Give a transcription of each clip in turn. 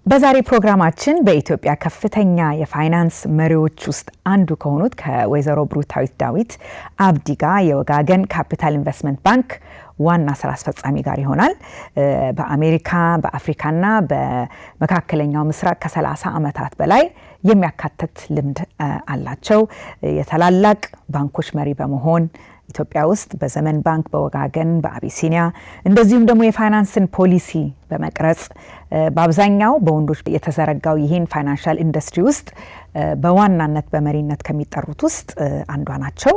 በዛሬ ፕሮግራማችን በኢትዮጵያ ከፍተኛ የፋይናንስ መሪዎች ውስጥ አንዱ ከሆኑት ከወይዘሮ ብሩክታዊት ዳዊት አብዲ ጋር የወጋገን ካፒታል ኢንቨስትመንት ባንክ ዋና ስራ አስፈጻሚ ጋር ይሆናል። በአሜሪካ በአፍሪካና በመካከለኛው ምስራቅ ከ30 ዓመታት በላይ የሚያካትት ልምድ አላቸው። የታላላቅ ባንኮች መሪ በመሆን ኢትዮጵያ ውስጥ በዘመን ባንክ፣ በወጋገን፣ በአቢሲኒያ እንደዚሁም ደግሞ የፋይናንስን ፖሊሲ በመቅረጽ በአብዛኛው በወንዶች የተዘረጋው ይህን ፋይናንሻል ኢንዱስትሪ ውስጥ በዋናነት በመሪነት ከሚጠሩት ውስጥ አንዷ ናቸው።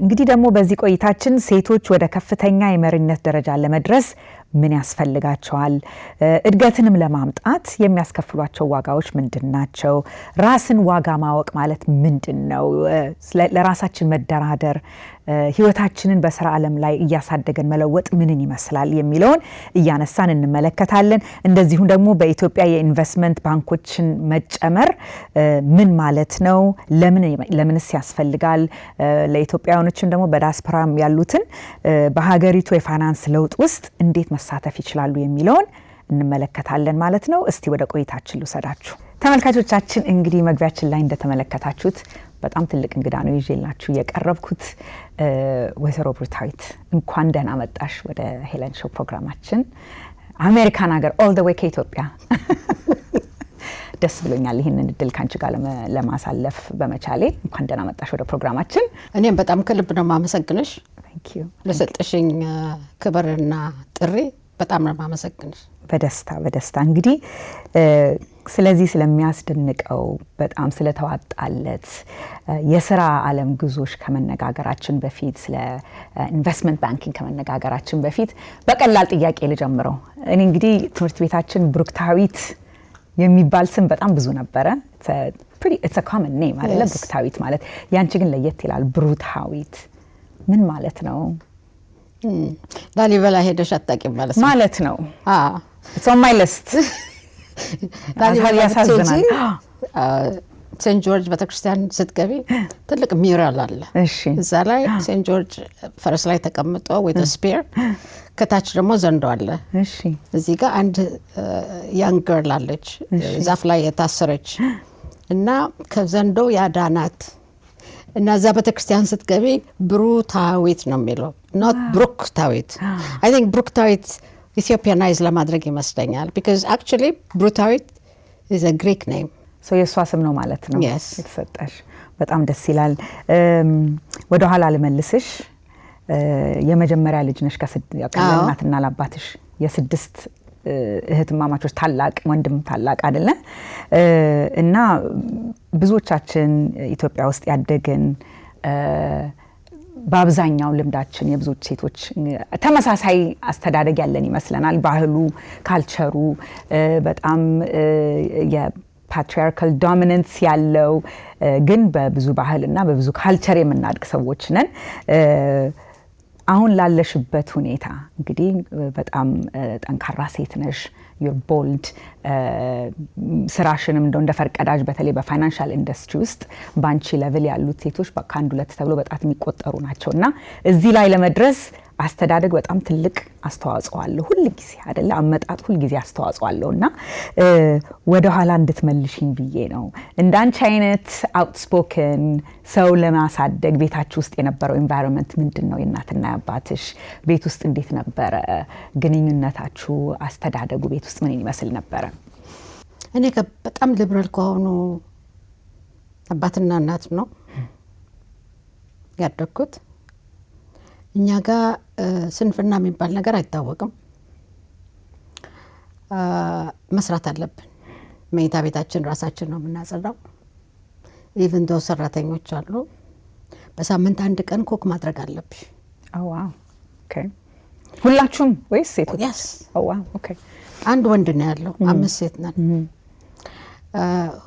እንግዲህ ደግሞ በዚህ ቆይታችን ሴቶች ወደ ከፍተኛ የመሪነት ደረጃ ለመድረስ ምን ያስፈልጋቸዋል፣ እድገትንም ለማምጣት የሚያስከፍሏቸው ዋጋዎች ምንድን ናቸው፣ ራስን ዋጋ ማወቅ ማለት ምንድን ነው፣ ለራሳችን መደራደር ህይወታችንን በስራ ዓለም ላይ እያሳደገን መለወጥ ምንን ይመስላል የሚለውን እያነሳን እንመለከታለን። እንደዚሁም ደግሞ በኢትዮጵያ የኢንቨስትመንት ባንኮችን መጨመር ምን ማለት ነው፣ ለምንስ ያስፈልጋል፣ ለኢትዮጵያውያኖችም ደግሞ በዲያስፖራም ያሉትን በሀገሪቱ የፋይናንስ ለውጥ ውስጥ እንዴት መሳተፍ ይችላሉ የሚለውን እንመለከታለን ማለት ነው። እስቲ ወደ ቆይታችን ልውሰዳችሁ ተመልካቾቻችን። እንግዲህ መግቢያችን ላይ እንደተመለከታችሁት በጣም ትልቅ እንግዳ ነው ይዤላችሁ የቀረብኩት። ወይዘሮ ብሩክታዊት እንኳን ደህና መጣሽ ወደ ሄለን ሾው ፕሮግራማችን። አሜሪካን ሀገር ኦል ዘ ዌይ ከኢትዮጵያ ደስ ብሎኛል ይህንን እድል ካንቺ ጋር ለማሳለፍ በመቻሌ። እንኳን ደህና መጣሽ ወደ ፕሮግራማችን። እኔም በጣም ከልብ ነው ማመሰግንሽ ለሰጠሽኝ ክብርና ጥሪ በጣም ነው ማመሰግንሽ። በደስታ እንግዲህ ስለዚህ ስለሚያስደንቀው በጣም ስለተዋጣለት የስራ ዓለም ጉዞሽ ከመነጋገራችን በፊት ስለ ኢንቨስትመንት ባንኪንግ ከመነጋገራችን በፊት በቀላል ጥያቄ ልጀምረው። እኔ እንግዲህ ትምህርት ቤታችን ብሩክታዊት የሚባል ስም በጣም ብዙ ነበረ። it's a common name አይደለ? ብሩክታዊት ማለት ያንቺ ግን ለየት ይላል። ብሩክታዊት ምን ማለት ነው? ላሊበላ ሄደሽ አታውቂም ማለት ነው? it's on my list። ላሊበላ ያሳዝናል። ሴንት ጆርጅ ቤተክርስቲያን ስትገቢ ትልቅ ሚራል አለ። እዛ ላይ ሴንት ጆርጅ ፈረስ ላይ ተቀምጦ with a spear፣ ከታች ደግሞ ዘንዶ አለ። እዚህ ጋር አንድ young girl አለች ዛፍ ላይ የታሰረች እና ከዘንዶ ያዳናት እና እዛ ቤተክርስቲያን ስትገቢ ብሩክታዊት ነው የሚለው not ብሩክታዊት። I think ብሩክታዊት ኢትዮጵያናይዝ ለማድረግ ይመስለኛል because actually ብሩክታዊት is a Greek name። የእሷ ስም ነው ማለት ነው የተሰጠሽ። በጣም ደስ ይላል። ወደ ኋላ ልመልስሽ። የመጀመሪያ ልጅ ነሽ ከእናትና ለአባትሽ የስድስት እህትማማቾች ታላቅ ወንድም ታላቅ አይደለ? እና ብዙዎቻችን ኢትዮጵያ ውስጥ ያደግን በአብዛኛው ልምዳችን የብዙዎች ሴቶች ተመሳሳይ አስተዳደግ ያለን ይመስለናል። ባህሉ ካልቸሩ በጣም የፓትሪያርካል ዶሚናንስ ያለው ግን በብዙ ባህልና በብዙ ካልቸር የምናድግ ሰዎች ነን። አሁን ላለሽበት ሁኔታ እንግዲህ በጣም ጠንካራ ሴት ነሽ። you're bold። ስራሽንም እንደ ፈርቀዳጅ በተለይ በፋይናንሻል ኢንዱስትሪ ውስጥ ባንቺ ሌቭል ያሉት ሴቶች በአንድ ሁለት ተብሎ በጣት የሚቆጠሩ ናቸውና እዚህ ላይ ለመድረስ አስተዳደግ በጣም ትልቅ አስተዋጽኦ አለው። ሁሉ ጊዜ አይደለ? አመጣጥ ሁሉ ጊዜ አስተዋጽኦ አለውና ወደ ኋላ እንድትመልሽኝ ብዬ ነው። እንዳንቺ አይነት አውትስፖከን ሰው ለማሳደግ ቤታችሁ ውስጥ የነበረው ኤንቫይሮንመንት ምንድነው? የእናትና አባትሽ ቤት ውስጥ እንዴት ነበረ ግንኙነታችሁ? አስተዳደጉ ቤት ውስጥ ምን ይመስል ነበረ? እኔ በጣም ሊበራል ከሆኑ አባትና እናት ነው ያደግኩት። እኛ ጋር ስንፍና የሚባል ነገር አይታወቅም። መስራት አለብን። መኝታ ቤታችን ራሳችን ነው የምናጸዳው። ኢቭን ዶ ሰራተኞች አሉ። በሳምንት አንድ ቀን ኮክ ማድረግ አለብሽ። ዋው ኦኬ። ሁላችሁም ወይስ ሴቶች? yes ዋው ኦኬ። አንድ ወንድ ነው ያለው፣ 5 ሴት ነን።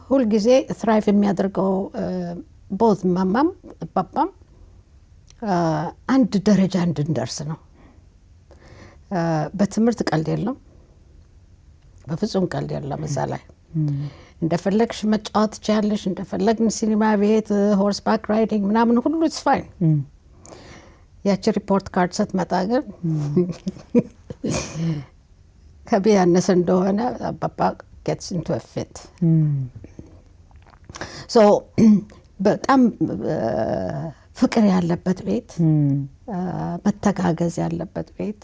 ሁሉ ጊዜ ትራይቭ የሚያደርገው ቦዝ ማማም ባባም አንድ ደረጃ እንድንደርስ ነው። በትምህርት ቀልድ የለም፣ በፍጹም ቀልድ የለም። እዛ ላይ እንደፈለግሽ መጫወት ትችያለሽ፣ እንደፈለግን ሲኒማ ቤት፣ ሆርስ ባክ ራይዲንግ ምናምን ሁሉ ኢትስ ፋይን። ያቺ ሪፖርት ካርድ ስትመጣ ግን ከቢያነሰ እንደሆነ አባባ gets into a fit. So በጣም ፍቅር ያለበት ቤት መተጋገዝ ያለበት ቤት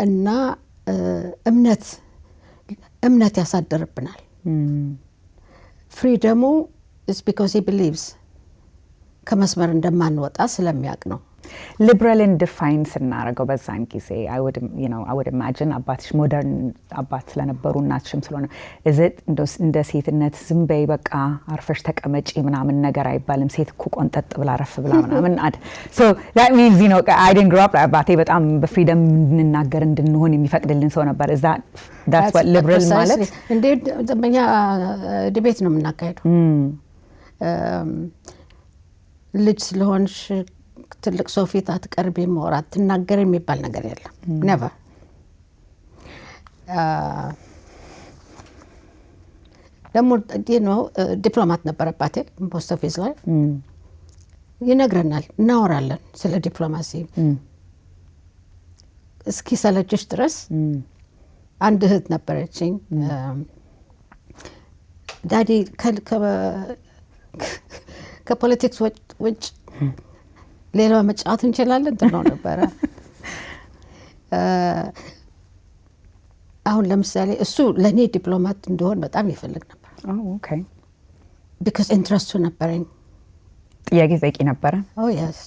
እና እምነት ያሳደርብናል። ፍሪደሙ is because he believes ከመስመር እንደማንወጣ ስለሚያውቅ ነው። ሊበራልን ዲፋይን ስናደርገው በዛን ጊዜ I would imagine አባትሽ ሞደርን አባት ስለነበሩ እናትሽም ስለሆነ እንደ ሴትነት ዝም በይ በቃ አርፈሽ ተቀመጪ ምናምን ነገር አይባልም። ሴት እኮ ቆንጠጥ ብላ ረፍ ብላ ምናምን so that means I didn't grow up አባቴ በጣም በፍሪደም እንድንናገር እንድንሆን የሚፈቅድልን ሰው ነበር። that's what liberal ማለት እንደ ደምኛ ዲቤት ነው የምናካሄደው። ልጅ ስለሆንሽ ትልቅ ሰው ፊት አትቀርቢም ወር አትናገሪም የሚባል ነገር የለም። never ደግሞ ዲፕሎማት ነበር አባቴ most of his life ይነግረናል፣ እናወራለን ስለ ዲፕሎማሲ እስኪ ሰለችሽ ድረስ። አንድ እህት ነበረችኝ ዳዲ ከፖለቲክስ ውጭ ሌላ መጫወት እንችላለን ትለው ነበረ። አሁን ለምሳሌ እሱ ለኔ ዲፕሎማት እንደሆን በጣም ይፈልግ ነበር። okay because ኢንትረስቱ ነበረኝ። ጥያቄ ጠይቂ ነበረ። yes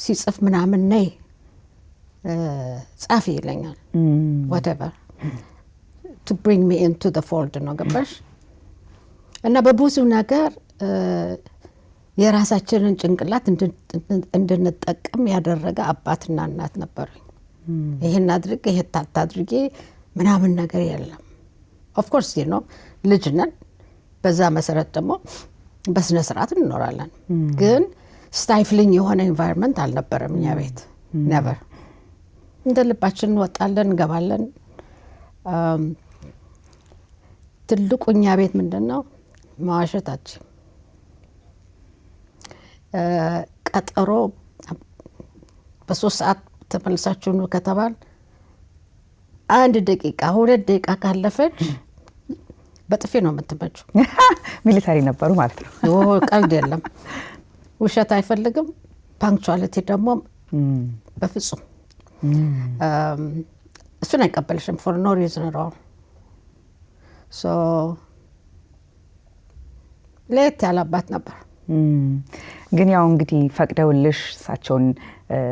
ሲጽፍ ምናምን ነይ ጻፊ ይለኛል። whatever to bring me into the fold ነው ገባሽ? እና በብዙ ነገር የራሳችንን ጭንቅላት እንድንጠቀም ያደረገ አባትና እናት ነበሩኝ። ይሄን አድርግ ይሄ ታድርጊ ምናምን ነገር የለም። of course ልጅ ነን። በዛ መሰረት ደግሞ በስነ ስርዓት እንኖራለን። ግን ስታይፍሊንግ የሆነ ኢንቫይሮንመንት አልነበረም እኛ ቤት never። እንደ ልባችን እንወጣለን እንገባለን። ትልቁ እኛ ቤት ምንድነው ማዋሸታችን። ቀጠሮ በ3 ሰዓት ተመልሳችሁ ነው ከተባል 1 ደቂቃ 2 ደቂቃ ካለፈች በጥፊ ነው የምትመጪው። ሚሊታሪ ነበሩ ማለት ነው። ቀልድ የለም። ውሸት አይፈልግም። ፓንክቹዋሊቲ ደግሞ በፍጹም እሱን አይቀበልሽም for no reason at all. so ለየት ያለ አባት ነበር። ግን ያው እንግዲህ ፈቅደውልሽ እሳቸውን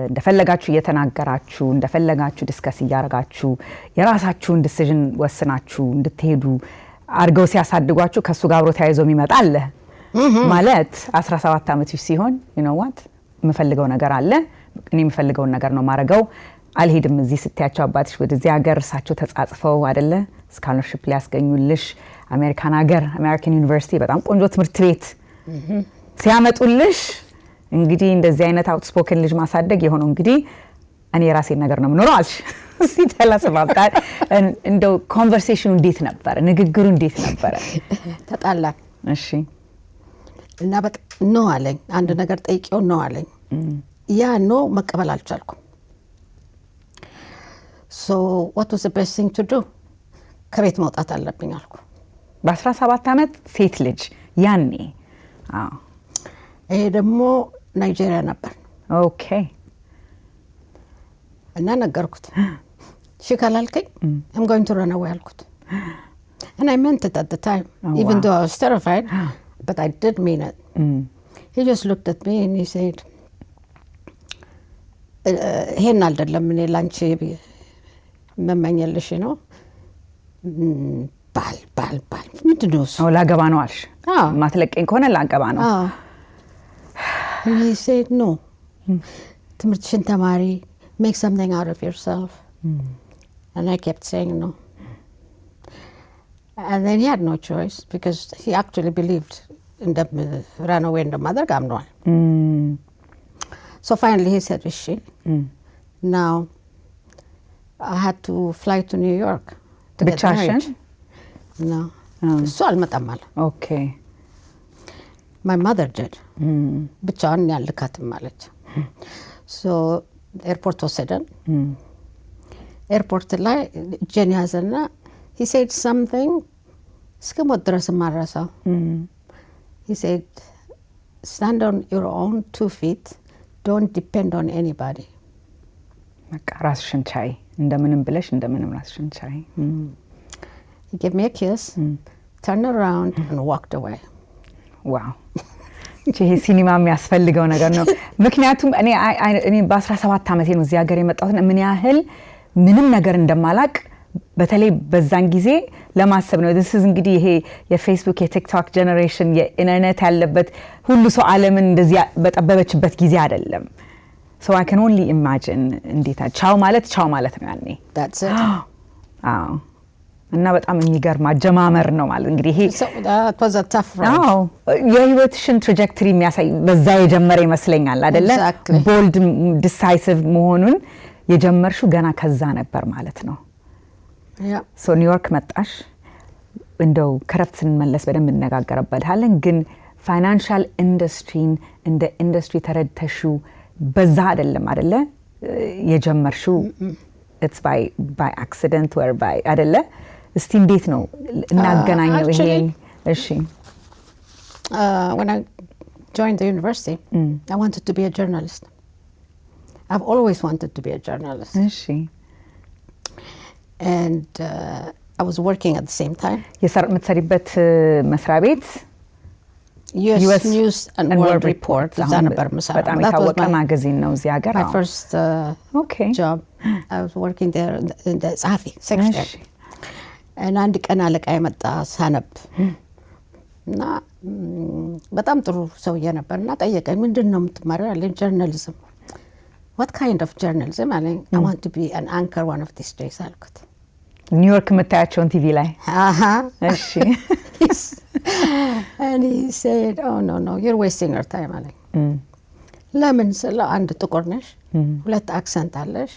እንደፈለጋችሁ እየተናገራችሁ እንደፈለጋችሁ ዲስከስ እያደረጋችሁ የራሳችሁን ዲሲዥን ወስናችሁ እንድትሄዱ አድርገው ሲያሳድጓችሁ ከሱ ጋር አብሮ ተያይዞ የሚመጣ አለ ማለት 17 ዓመትሽ ሲሆን what የምፈልገው ነገር አለ እኔ የምፈልገውን ነገር ነው ማረገው አልሄድም እዚህ ስትያቸው አባትሽ ወደዚህ ሀገር እሳቸው ተጻጽፈው አይደለ ስካለርሺፕ ሊያስገኙልሽ አሜሪካን ዩኒቨርሲቲ በጣም ቆንጆ ትምህርት ቤት ሲያመጡልሽ እንግዲህ እንደዚህ አይነት አውትስፖከን ልጅ ማሳደግ የሆነው እንግዲህ እኔ የራሴን ነገር ነው የምኖረው አልሽ። እስቲ ተላሰባጣ እንደው ኮንቨርሴሽኑ እንዴት ነበር? ንግግሩ እንዴት ነበር? ተጣላን። እሺ እና በቃ ነው አለኝ። አንድ ነገር ጠይቄው ነው አለኝ። ያ ነው መቀበል አልቻልኩም። so what was the best thing to do? ከቤት መውጣት አለብኝ አልኩ። በ17 ዓመት ሴት ልጅ ያኔ ይሄ ደግሞ ናይጄሪያ ነበር። ኦኬ እና ነገርኩት። እሺ ካላልከኝ I'm going to run away አልኩት። and I meant it at the time. Even though I was terrified, but I did mean it. He just looked at me and he said ይሄን አይደለም እኔ ላንቺ መመኘልሽ ነው ባል ምንድን ነው እሱ? ላገባ ነው አልሽ? ማትለቀኝ ከሆነ ላገባ ነው። and he said no. ትምህርትሽን ተማሪ, make something out of yourself. And I kept saying no. And then he had no choice because he actually believed in the runaway and the mother አምኗል። So finally he said እሺ. Now I had to fly to New York to get married. No. እሱ አልመጣም አለ። Okay. My mother did. ብቻዋን ያልካትም አለች። So ኤርፖርት ወሰደን። ኤርፖርት ላይ እጄን ያዘና he said something እስከ ሞት ድረስ ማረሳው he said stand on your own 2 feet don't depend on anybody በቃ ራስሽን ቻይ እንደምንም ብለሽ እንደምንም ራስሽን ቻይ he gave me a kiss turned around and walked away wow ይሄ ሲኒማ የሚያስፈልገው ነገር ነው ምክንያቱም እኔ በ17 ዓመቴ ነው እዚህ ሀገር የመጣሁት ምን ያህል ምንም ነገር እንደማላቅ በተለይ በዛን ጊዜ ለማሰብ ነው this is እንግዲህ ይሄ የፌስቡክ የቲክቶክ ጀነሬሽን የኢንተርኔት ያለበት ሁሉ ሰው ዓለምን እንደዚህ በጠበበችበት ጊዜ አይደለም so I can only imagine እንዴት ቻው ማለት ነው ያኔ that's it አዎ እና በጣም የሚገርም አጀማመር ነው ማለት እንግዲህ ይሄ that was a tough road የህይወትሽን ትራጀክተሪ የሚያሳይ በዛ የጀመረ ይመስለኛል አይደለ bold decisive መሆኑን የጀመርሽው ገና ከዛ ነበር ማለት ነው so ኒውዮርክ መጣሽ እንደው ከረፍት ስንመለስ በደንብ እንነጋገርበታለን ግን ፋይናንሻል ኢንዱስትሪን እንደ ኢንዱስትሪ ተረድተሽው በዛ አይደለ የጀመርሽው it's by accident or by አይደለ እስቲ እንዴት ነው እናገናኘው ይሄ እሺ when I joined the university I wanted to be a journalist I've always wanted to be a journalist እሺ and I was working at the same time የምትሰሪበት መስሪያ ቤት US News and World Report እዛ ነበር መስራት በጣም የታወቀ ማጋዚን ነው እዚህ ሀገር my first job I was working there in the ጸሐፊ secretary and አንድ ቀን አለቃ የመጣ ሳነብ እና በጣም ጥሩ ሰውዬ ነበርና ጠየቀኝ ምንድነው የምትማሪው አለኝ journalism what kind of journalism አለኝ I want to be an anchor one of these days አልኩት ኒውዮርክ የምታያቸውን ቲቪ ላይ እሺ and he said oh no you're wasting your time አለኝ ለምን ስለ አንድ ጥቁር ነሽ ሁለት አክሰንት አለሽ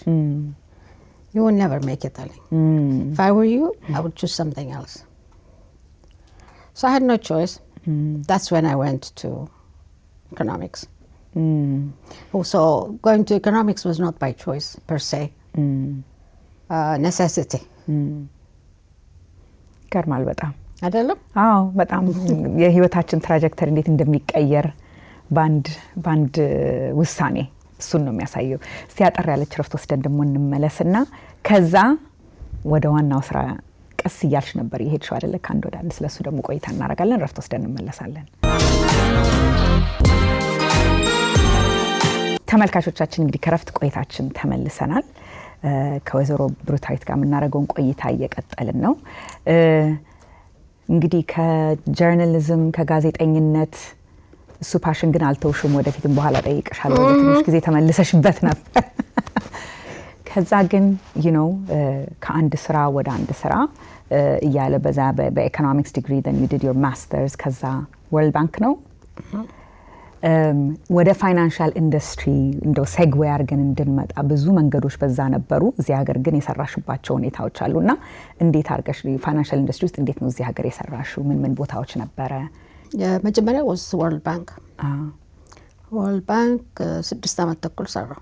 you will never make it አለኝ if I were you I would choose something else so I had no choice that's when I went to economics so going to economics was not by choice per se necessity ገርማል በጣም አይደለም አዎ በጣም የህይወታችን ትራጀክተሪ እንዴት እንደሚቀየር ባንድ ውሳኔ እሱን ነው የሚያሳየው እስቲ አጠር ያለች ረፍት ወስደን ደሞ እንመለስና ከዛ ወደ ዋናው ስራ ቀስ እያልሽ ነበር ይሄድሽው አይደለ ካንድ ወደ አንድ ስለሱ ደሞ ቆይታ እናረጋለን ረፍት ወስደን እንመለሳለን ተመልካቾቻችን እንግዲህ ከረፍት ቆይታችን ተመልሰናል ከወይዘሮ ብሩክታዊት ጋር የምናደርገውን ቆይታ እየቀጠልን ነው እንግዲህ ከጆርናሊዝም ከጋዜጠኝነት እሱ ፓሽን ግን አልተውሽም ወደፊትም በኋላ ጠይቅሻለሁ ትንሽ ጊዜ ተመልሰሽበት ነበር ከዛ ግን ከአንድ ስራ ወደ አንድ ስራ እያለ በዛ በኢኮኖሚክስ ዲግሪ then you did your masters ከዛ ወርልድ ባንክ ነው ወደ ፋይናንሻል ኢንዱስትሪ እንደው ሴግዌይ አድርገን እንድንመጣ ብዙ መንገዶች በዛ ነበሩ እዚህ ሀገር ግን የሰራሽባቸው ሁኔታዎች አሉና እንዴት አድርገሽ ፋይናንሻል ኢንዱስትሪ ውስጥ እንዴት ነው እዚህ ሀገር የሰራሽው ምን ቦታዎች ነበረ የመጀመሪያው was World Bank World Bank 6 ዓመት ተኩል ሰራው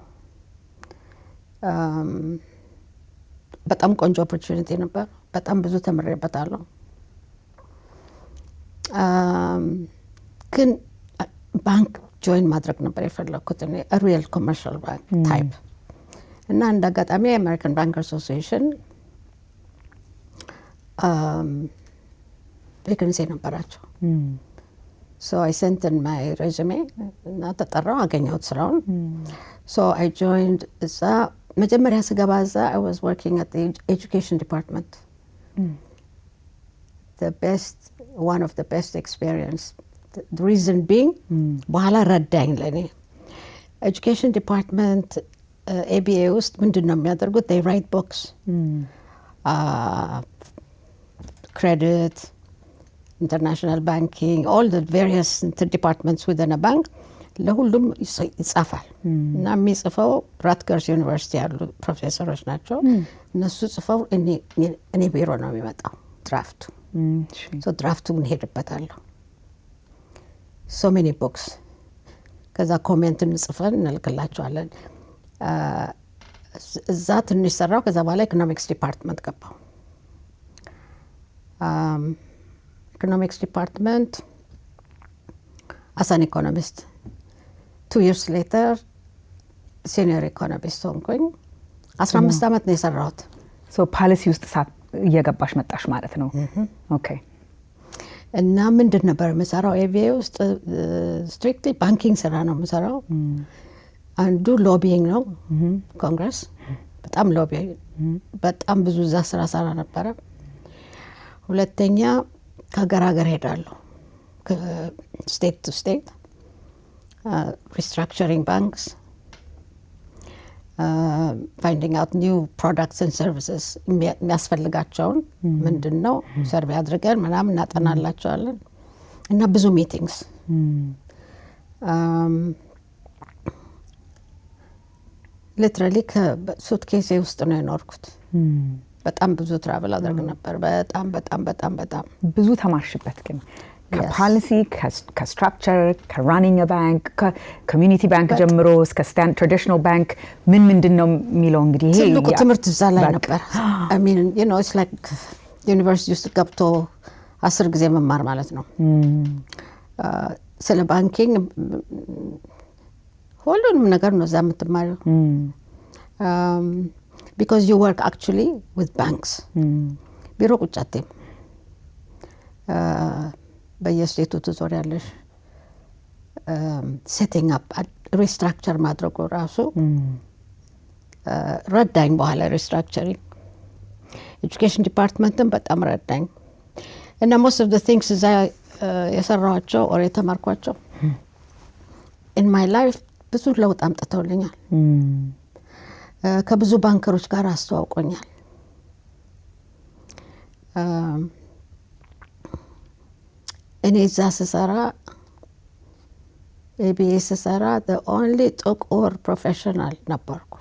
በጣም ቆንጆ ኦፖርቹኒቲ ነበር በጣም ብዙ ተምሬበታለሁ ግን ባንክ ጆይን ማድረግ ነበር የፈለኩት እኔ ሪል ኮመርሻል ባንክ ታይፕ እና እንደ አጋጣሚ የአሜሪካን ባንክ አሶሲዬሽን ቬካንሲ ነበራቸው so I sent in my resume እና ተጠራው አገኘሁት ስራውን so I joined እዛ መጀመሪያ ስገባ እዛ I was working at the education department one of the best experience the reason being በኋላ ረዳኝ ለኔ education department ABA ውስጥ ምንድነው የሚያደርጉት they write books credit international banking all the various departments within a bank ለሁሉም ይጻፋል እና የሚጽፈው ራትገርስ ዩኒቨርሲቲ ያሉ ፕሮፌሰሮች ናቸው እነሱ ጽፈው እኔ ቢሮ ነው የሚመጣው ድራፍቱ so ድራፍቱን ሄድበታለሁ so many books ከዛ ኮሜንት እንጽፈን እንልክላቸዋለን እዛ ትንሽ ሰራው። ከዛ በኋላ ኢኮኖሚክስ ዲፓርትመንት ገባው። ኢኮኖሚክስ ዲፓርትመንት አሳን ኢኮኖሚስት 2 years later ሲኒየር ኢኮኖሚስት ሆንኩኝ። 15 ዓመት ነው የሰራሁት። ፖሊሲ ውስጥ እየገባሽ መጣሽ ማለት ነው። ኦኬ። እና ምንድን ነበር የምሰራው? ኤቢኤ ውስጥ ስትሪክትሊ ባንኪንግ ስራ ነው የምሰራው። አንዱ ሎቢይንግ ነው፣ ኮንግረስ በጣም ሎቢ፣ በጣም ብዙ እዛ ስራ ሰራ ነበረ። ሁለተኛ ከሀገር ሀገር ሄዳለሁ፣ ስቴት ቱ ስቴት ሪስትራክቸሪንግ ባንክስ፣ ፋይንዲንግ አውት ኒው ፕሮዳክትስ ኤንድ ሰርቪስስ የሚያስፈልጋቸውን ምንድን ነው ሰርቬ አድርገን ምናምን እናጠናላቸዋለን። እና ብዙ ሚቲንግስ ሊትራሊ ከሱትኬሴ ውስጥ ነው የኖርኩት። በጣም ብዙ ትራቨል አድርግ ነበር። በጣም በጣም በጣም በጣም ብዙ ተማርሽበት። ግን ከፖሊሲ ከስትራክቸር ከራኒንግ ባንክ ከኮሚኒቲ ባንክ ጀምሮ እስከ ትራዲሽናል ባንክ ምንድን ነው የሚለው እንግዲህ ይሄ ትልቁ ትምህርት እዛ ላይ ነበር። አይ ሚን ዩ ኖ ኢትስ ላይክ ዩኒቨርሲቲ ውስጥ ገብቶ 10 ጊዜ መማር ማለት ነው። ስለ ባንኪንግ ሁሉንም ነገር ነው እዛ የምትማሪው። ቢኮዝ ዩ ወርክ አክቹዋሊ ዊዝ ባንክስ። ቢሮ ቁጭ አትይም፣ በየስቴቱ ትዞሪያለሽ። ሴቲንግ አፕ ሪስትራክቸር ማድረጉ ራሱ ረዳኝ። በኋላ ሪስትራክቸሪንግ ኤጁኬሽን ዲፓርትመንትን በጣም ረዳኝ። እና ሞስት ኦፍ ዘ ቲንግስ እዛ የሰራኋቸው ኦር የተማርኳቸው ኢን ማይ ላይፍ ብዙ ለውጥ አምጥተውልኛል። ከብዙ ባንከሮች ጋር አስተዋውቆኛል። እኔ እዛ ስሰራ ኤቢኤ ስሰራ the only ጥቁር ፕሮፌሽናል ነበርኩ፣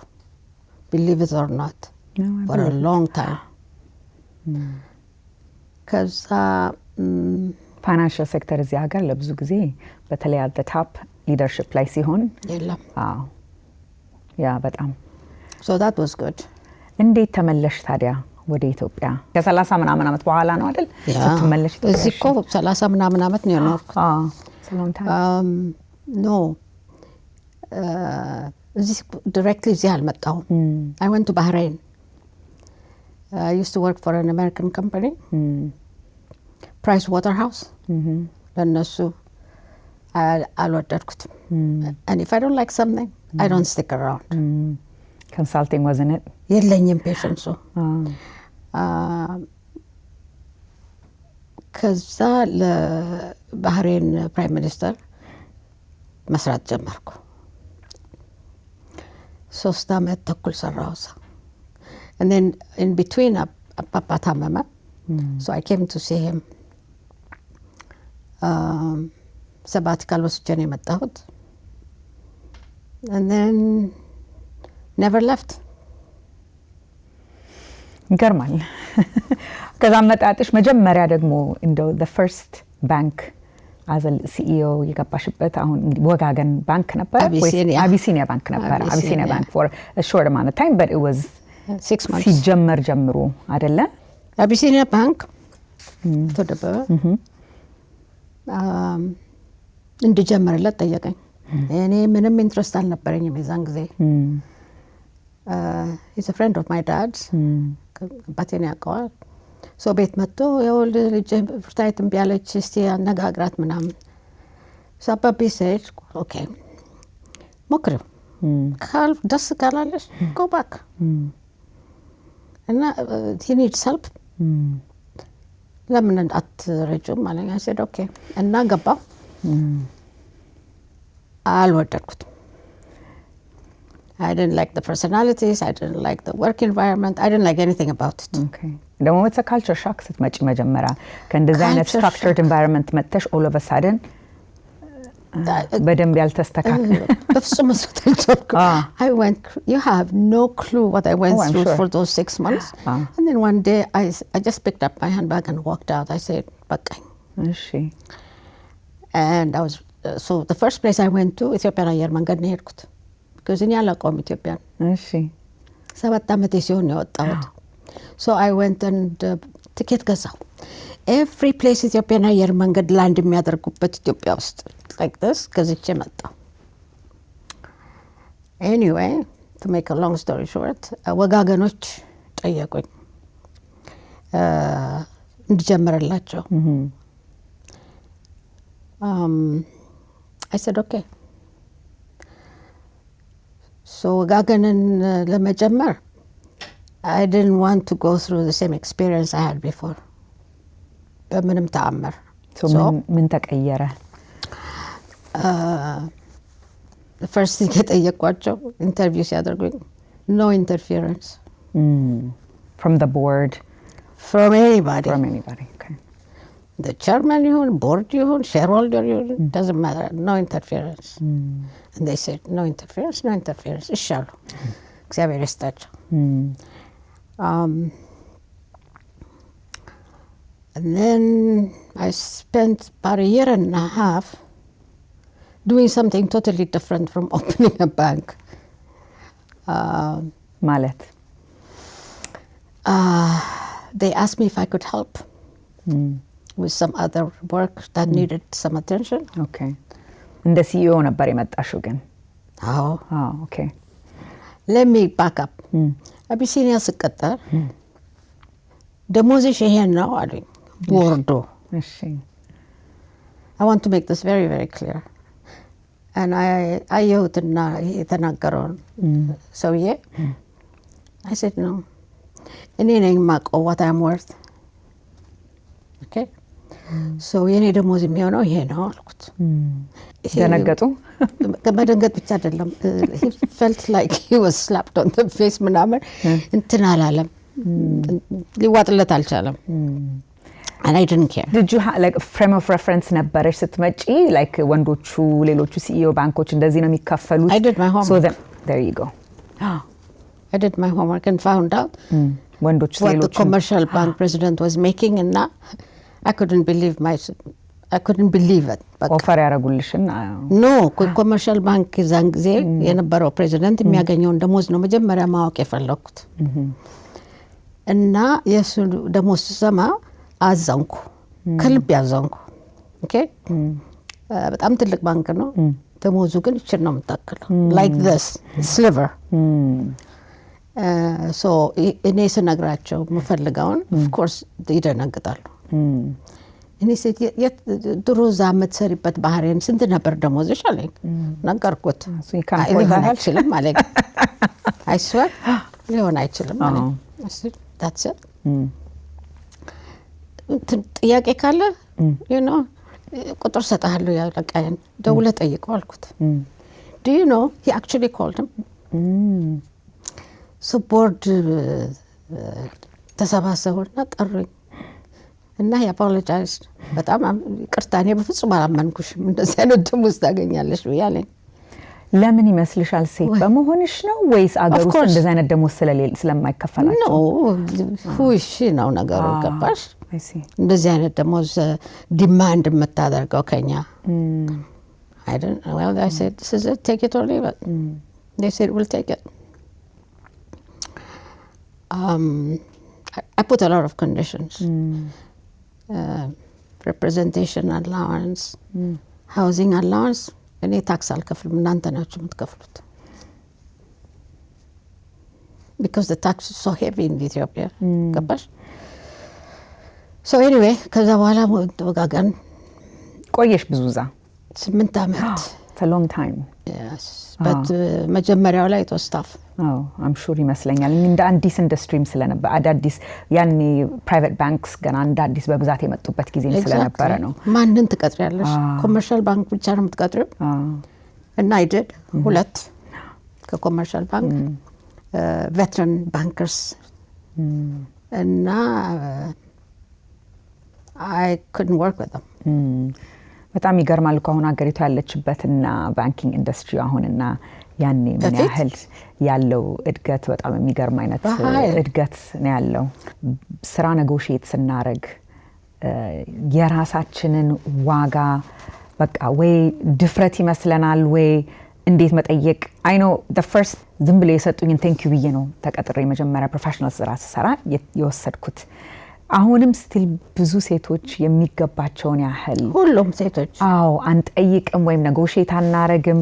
believe it or not, for a long time። ከዛ ፋይናንሻል ሴክተር እዚህ ሀገር ለብዙ ጊዜ በተለይ አት ታፕ ሊደርሽፕ ላይ ሲሆን የለም። ያ በጣም so that was good። እንዴት ተመለሽ ታዲያ ወደ ኢትዮጵያ? ከ30 ምናምን ዓመት በኋላ ነው አይደል ስትመለሽ? እዚህ እኮ 30 ምናምን ዓመት ነው የኖርኩት። ኖ እዚህ ዲሬክትሊ እዚህ አልመጣሁም። I went to Bahrain. I used to work for an American company, Price Waterhouse. ለእነሱ አልወደድኩትም። And if I don't like something, I don't stick around. Consulting wasn't it? የለኝም ፔሽንሱ። ከዛ ለባህሬን ፕራይም ሚኒስተር መስራት ጀመርኩ። 3 ዓመት ተኩል ሰራሁ እዛ። And then in between አባባ ታመመ። So I came to see him. ሰባቲካል ወስጄ ነው የመጣሁት። And then never left። ይገርማል። ከዛ መጣጥሽ መጀመሪያ ደግሞ እንደው the first bank as a CEO የገባሽበት አሁን እንግዲህ ወጋገን ባንክ ነበር ወይስ አቢሲኒያ ባንክ ነበር? አቢሲኒያ ባንክ for a short amount of time, but it was 6 months ሲጀመር ጀምሮ አይደለ? አቢሲኒያ ባንክ ተደበበ። እንድጀምርለት ጠየቀኝ። እኔ ምንም ኢንትረስት አልነበረኝም የዛን ጊዜ። he's a friend of my dad's። አባቴን ያውቀዋል። ሶ ቤት መጥቶ የወልድ ልጅ ፍርታይት እምቢ አለች፣ እስቲ አነጋግራት ምናምን። ሶ አባቤ said okay ሞክሪው፣ ደስ ካላለሽ go back እና he needs help ለምን አትረጂውም አለኝ። I said okay እና ገባሁ። አልወደድኩትም። I didn't like the personalities, I didn't like the work environment, I didn't like anything about it. Okay. ደግሞ it's a culture shock ስትመጪ መጀመሪያ ከእንደዚህ አይነት structured environment መጥተሽ all of a sudden በደንብ ያልተስተካከለ በፍጹም መስራት አልቻልኩም። I went, you have no clue what I went through for those 6 months. And then one day I just picked up my handbag and walked out. I said በቃኝ። እሺ። And I was so the first place I went to ኢትዮጵያን አየር መንገድ ነው የሄድኩት። because እኔ አላውቀውም ኢትዮጵያን። እሺ። 7 ዓመቴ ሲሆን የወጣሁት። ሶ አይ ወንት ኤንድ ትኬት ገዛው። ኤቭሪ ፕሌስ ኢትዮጵያን አየር መንገድ ላንድ የሚያደርጉበት ኢትዮጵያ ውስጥ ላይክ ዲስ ገዝቼ መጣሁ። ኤኒዌይ ቱ ሜክ አ ሎንግ ስቶሪ ሾርት ወጋገኖች ጠየቁኝ እንድጀምርላቸው። I said okay. So ወጋገንን ለመጀመር I didn't want to go through the same experience I had before. በምንም ተአምር። ምን ተቀየረ? The first thing የጠየቋቸው ኢንተርቪው ሲያደርጉኝ no interference. From the board? From anybody. From anybody, okay. The chairman ይሁን board ይሁን shareholder ይሁን doesn't matter, no interference. And they said no interference, no interference. ይሻሉ እግዚአብሔር ይስጣቸው። And then I spent about a year and a half doing something totally different from opening a bank. ማለት they asked me if I could help with some other work that needed some attention. Okay. እንደ ሲኢኦ ነበር የመጣሽው ግን? አዎ። Okay. Let me back up. አቢሲኒያ ስቀጠር ደሞዝሽ ይሄን ነው አሉኝ ቦርዶ። እሺ። I want to make this very, very clear. And አየሁትና የተናገረውን ሰውዬ I said no. እኔ ነኝ የማውቀው what I'm worth. Okay? So የኔ ደሞዝ የሚሆነው ይሄ ነው አልኩት። ደነገጡ? መደንገጥ ብቻ አይደለም. He felt like he was slapped on the face ምናምን እንትን አላለም። ሊዋጥለት አልቻለም. And I didn't care. Did you have like a frame of reference ነበረሽ ስትመጪ like ወንዶቹ ሌሎቹ ሲኢኦ ባንኮች እንደዚህ ነው የሚከፈሉት? I did my homework. So then, there you go. I did my homework and found out ወንዶች what ሌሎቹ the commercial bank president was making and I couldn't believe it. ኦፈር ያደረጉልሽና No, commercial bank ዛን ጊዜ የነበረው ፕሬዚደንት የሚያገኘውን ደሞዝ ነው መጀመሪያ ማወቅ የፈለኩት። እና የሱ ደሞዝ ስሰማ አዘንኩ፣ ከልብ ያዘንኩ። ኦኬ በጣም ትልቅ ባንክ ነው፣ ደሞዙ ግን ይችል ነው የምታክለው like this sliver. So እኔ ስነግራቸው የምፈልገውን of course ይደነግጣሉ። እኔ ሴት ድሮ እዛ የምትሰሪበት ባህሬን ስንት ነበር ደሞዝሽ አለኝ። ነገርኩት። ሊሆን አይችልም አለኝ። I swear ሊሆን አይችልም አለኝ። That's it. ጥያቄ ካለ ቁጥር ሰጥሃለሁ ያለቃዬን ደውለህ ጠይቀው አልኩት። Do you know he actually called him? So board ተሰባሰቡና ጠሩኝ እና he apologized. በጣም ይቅርታ እኔ በፍጹም አላመንኩሽም እንደዚህ አይነት ደሞዝ ታገኛለሽ ብያለኝ። ለምን ይመስልሻል? ሴት በመሆንሽ ነው ወይስ አገር ውስጥ እንደዚህ አይነት ደሞዝ ስለማይከፈላቸው? ሁሽ ነው ነገሩ። ገባሽ? እንደዚህ አይነት ደሞዝ ዲማንድ የምታደርገው ከኛ I don't know. Well, I said, this is it, take it or leave it. They said, we'll take it. I put a lot of conditions. Representation allowance, housing allowance. እኔ ታክስ አልከፍልም፣ እናንተ ናችሁ የምትከፍሉት። Because the tax is so heavy in Ethiopia. ገባሽ? So anyway, ከዛ በኋላ ወጋገን ቆየሽ ብዙ እዛ? 8 ዓመት። It's a long time. Yes. But መጀመሪያው ላይ it was tough. I'm sure ይመስለኛል። እንደ አዲስ ኢንዱስትሪም ስለነበር አዳዲስ ያኔ ፕራይቬት ባንክስ ገና እንደ አዲስ በብዛት የመጡበት ጊዜ ስለነበረ ነው። ማንን ትቀጥሪያለሽ? ኮመርሻል ባንክ ብቻ ነው የምትቀጥሪው? እና I did 2 ከኮመርሻል ባንክ veteran bankers እና I couldn't work with them. በጣም ይገርማል እኮ አሁን ሀገሪቱ ያለችበትና ባንኪንግ ኢንዱስትሪ አሁንና ያኔ ምን ያህል ያለው እድገት በጣም የሚገርም አይነት እድገት ነው ያለው። ስራ ኔጎሺዬት ስናረግ የራሳችንን ዋጋ በቃ ወይ ድፍረት ይመስለናል ወይ እንዴት መጠየቅ አይ ኖ the first ዝም ብለው የሰጡኝን ቴንክ ዩ ብዬ ነው ተቀጥሬ መጀመሪያ ፕሮፌሽናል ስራ ስሰራ የወሰድኩት። አሁንም ስቲል ብዙ ሴቶች የሚገባቸውን ያህል ሁሉም ሴቶች አንጠይቅም ወይም ኔጎሺዬት አናረግም።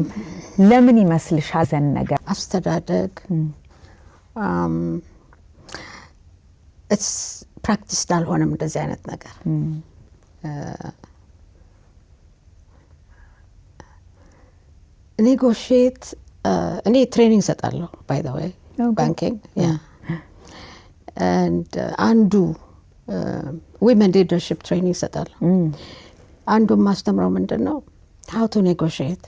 ለምን ይመስልሻል? ዘን ነገር አስተዳደግ it's practiced አልሆነም እንደዚህ አይነት ነገር። ኔጎሺዬት እኔ ትሬኒንግ ሰጣለሁ by the way banking and አንዱ women leadership training ሰጣለሁ። አንዱ ማስተምረው ምንድነው how to negotiate።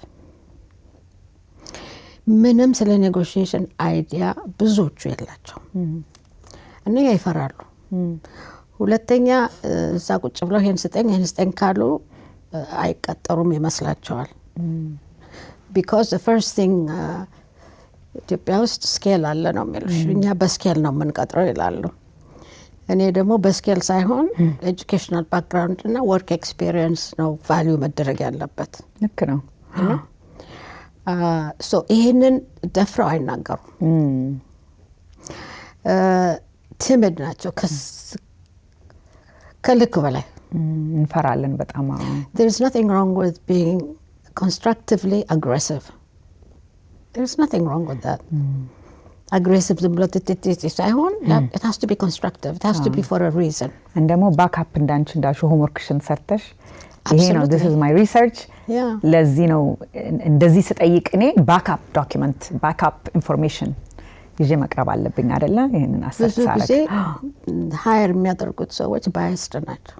ምንም ስለ ኔጎሺዬሽን አይዲያ ብዙዎቹ የላቸው እና ይፈራሉ። ሁለተኛ እዛ ቁጭ ብለው ይሄን ስጠኝ ካሉ አይቀጠሩም ይመስላቸዋል። because the first thing ኢትዮጵያ ውስጥ ስኬል አለ ነው የሚሉሽ። እኛ በስኬል ነው የምንቀጥረው ይላሉ። እኔ ደግሞ በስኬል ሳይሆን ኤጁኬሽናል ባክግራውንድ እና ወርክ ኤክስፒሪየንስ ነው ቫልዩ መደረግ ያለበት። ልክ ነው። ሶ ይሄንን ደፍረው አይናገሩም። ቲሚድ ናቸው ከልክ በላይ እንፈራለን በጣም። there is nothing wrong with being constructively aggressive. There is nothing wrong with that. Aggressive ዝም ብሎ ሳይሆን it has to be constructive. It has to be for a reason. እንደሞ ባክአፕ እንዳልሽ ሆምወርክሽን ሰርተሽ ይሄ ነው this is my research ለዚህ ነው እንደዚህ ስጠይቅ እኔ ባክአፕ ዶክመንት ባክአፕ ኢንፎርሜሽን ይዤ መቅረብ አለብኝ አይደለ? ይሄንን አሰሳለሁ። ብዙ ጊዜ ሃየር የሚያደርጉት ሰዎች ባያስድ ናቸው።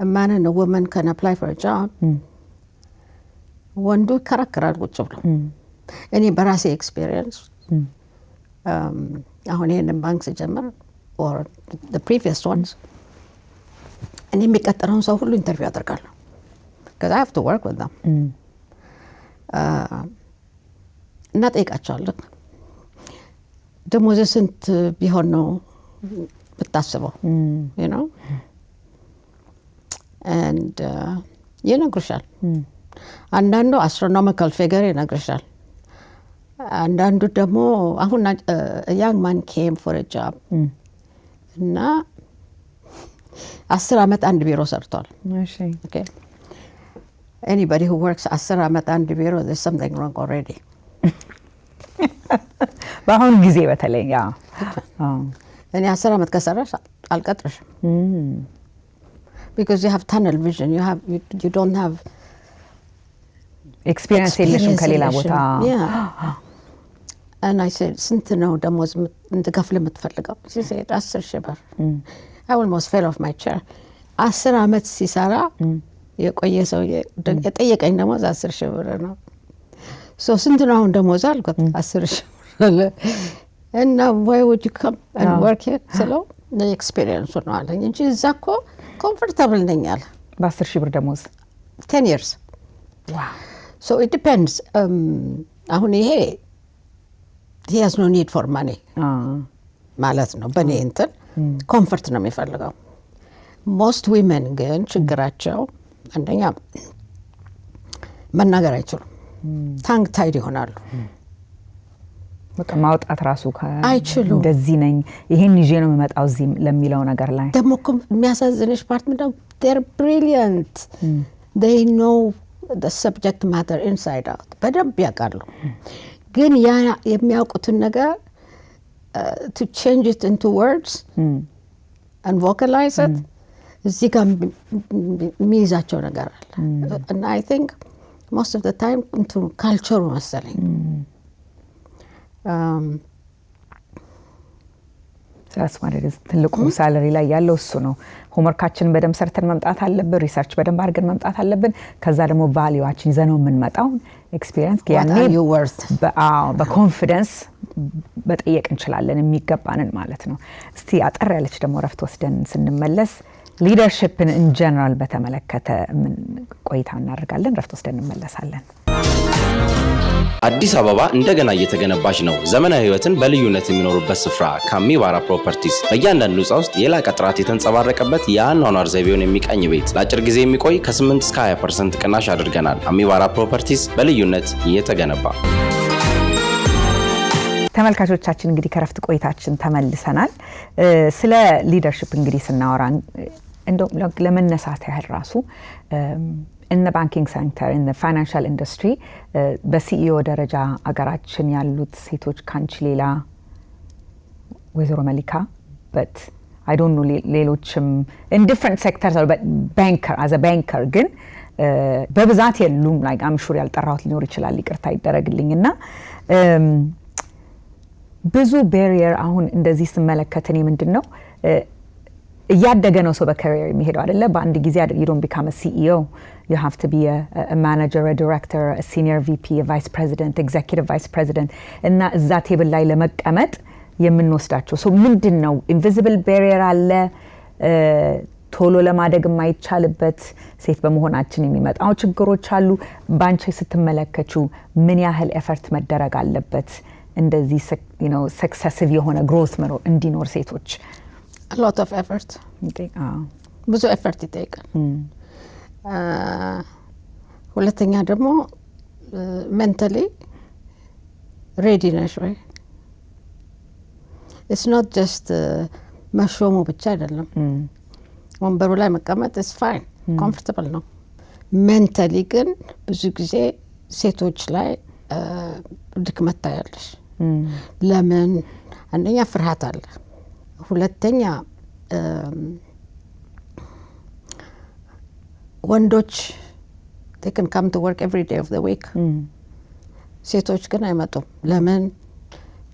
a man and a woman can apply for a job. ወንዱ ይከራከራል ቁጭ ብሎ። እኔ በራሴ ኤክስፒሪየንስ አሁን ይሄንን ባንክ ስጀምር or the previous ones እኔ የሚቀጥረውን ሰው ሁሉ ኢንተርቪው አደርጋለሁ because I have to work with them. እና ጠይቃቸዋለሁ ደሞዝ ስንት ቢሆን ነው ብታስበው you know and ይነግሩሻል። አንዳንዱ astronomical figure ይነግሩሻል። አንዳንዱ ደግሞ አሁን a young man came for a job እና 10 አመት አንድ ቢሮ ሰርቷል። እሺ okay anybody who works 10 አመት አንድ ቢሮ there's something wrong already. በአሁን ጊዜ በተለይ እኔ 10 አመት ከሰራሽ አልቀጥርሽም because you have tunnel vision. You don't have experience የለሽም ከሌላ ቦታ። and I said ስንት ነው ደሞዝ እንድከፍል የምትፈልገው? she said 10,000 ብር. I almost fell off my chair. 10 አመት ሲሰራ የቆየ ሰው የጠየቀኝ ደሞዝ 10,000 ብር ነው። so ስንት ነው አሁን ደሞዝ አልኩት 10,000 ብር። and why would you come and work here? so the experience ነው አለኝ እንጂ እዛ እኮ comfortable ነኝ አለ በ10,000 ብር ደሞዝ 10 years. wow so it depends. አሁን ይሄ he has no need for money ማለት ነው። በእኔ እንትን ኮምፈርት ነው የሚፈልገው። most women ግን ችግራቸው አንደኛ መናገር አይችሉም። ታንግ ታይድ ይሆናሉ። በቃ ማውጣት ራሱ አይችሉም። እንደዚህ ነኝ ይሄን ይዤ ነው የምመጣው እዚህ ለሚለው ነገር ላይ ደግሞ የሚያሳዝንሽ ፓርት ምንድነው? they're brilliant. they know the subject matter inside out. በደንብ ያውቃሉ። ግን ያ የሚያውቁትን ነገር to change it into words and vocalize it እዚህ ጋር የሚይዛቸው ነገር አለ። and I think most of the time into culture መሰለኝ ሳስማደስ ትልቁ ሳለሪ ላይ ያለው እሱ ነው። ሆምወርካችንን በደንብ ሰርተን መምጣት አለብን። ሪሰርች በደንብ አድርገን መምጣት አለብን። ከዛ ደግሞ ቫልዩዋችን ይዘነው የምንመጣው ኤክስፒሪየንስ ያኔ በኮንፊደንስ መጠየቅ እንችላለን የሚገባንን ማለት ነው። እስቲ አጠር ያለች ደግሞ ረፍት ወስደን ስንመለስ ሊደርሺፕን ኢን ጀነራል በተመለከተ ምን ቆይታ እናደርጋለን። ረፍት ወስደን እንመለሳለን። አዲስ አበባ እንደገና እየተገነባች ነው። ዘመናዊ ህይወትን በልዩነት የሚኖሩበት ስፍራ ካሚባራ ፕሮፐርቲስ በእያንዳንዱ ህንፃ ውስጥ የላቀ ጥራት የተንጸባረቀበት የአኗኗር ዘይቤውን የሚቃኝ ቤት ለአጭር ጊዜ የሚቆይ ከ8 እስከ 20% ቅናሽ አድርገናል። አሚባራ ፕሮፐርቲስ በልዩነት እየተገነባ። ተመልካቾቻችን እንግዲህ ከረፍት ቆይታችን ተመልሰናል። ስለ ሊደርሺፕ እንግዲህ ስናወራ እንደው ለመነሳት ያህል ራሱ in the banking sector in the financial industry በሲኢኦ ደረጃ አገራችን ያሉት ሴቶች ካንቺ ሌላ ወይዘሮ መሊካ but I don't know ሌሎችም in different sectors but banker as a banker ግን በብዛት የሉም like I'm sure ያልጠራሁት ሊኖር ይችላል ይቅርታ ይደረግልኝና ብዙ barrier አሁን እንደዚህ ስመለከት እኔ ምንድነው እያደገ ነው ሰው በካሪየር የሚሄደው አይደለ በአንድ ጊዜ you don't become a CEO you have to be a manager a director a senior VP a vice president executive vice president እና እዛ ቴብል ላይ ለመቀመጥ የምንወስዳቸው ሰው ምንድነው invisible barrier አለ ቶሎ ለማደግ የማይቻልበት ሴት በመሆናችን የሚመጣው ችግሮች አሉ ባንቺ ስትመለከቹ ምን ያህል ኤፈርት መደረግ አለበት እንደዚህ you know successive የሆነ growth መኖር እንዲኖር ሴቶች a lot of effort ብዙ effort ይጠይቃል ሁለተኛ ደግሞ mentally ready ነሽ ወይ it's not just መሾሙ ብቻ አይደለም ወንበሩ ላይ መቀመጥ is fine comfortable ነው mentally ግን ብዙ ጊዜ ሴቶች ላይ ድክመት ታያለሽ ለምን አንደኛ ፍርሃት አለ ሁለተኛ ወንዶች they can come to work every day of the week ሴቶች ግን አይመጡም ለምን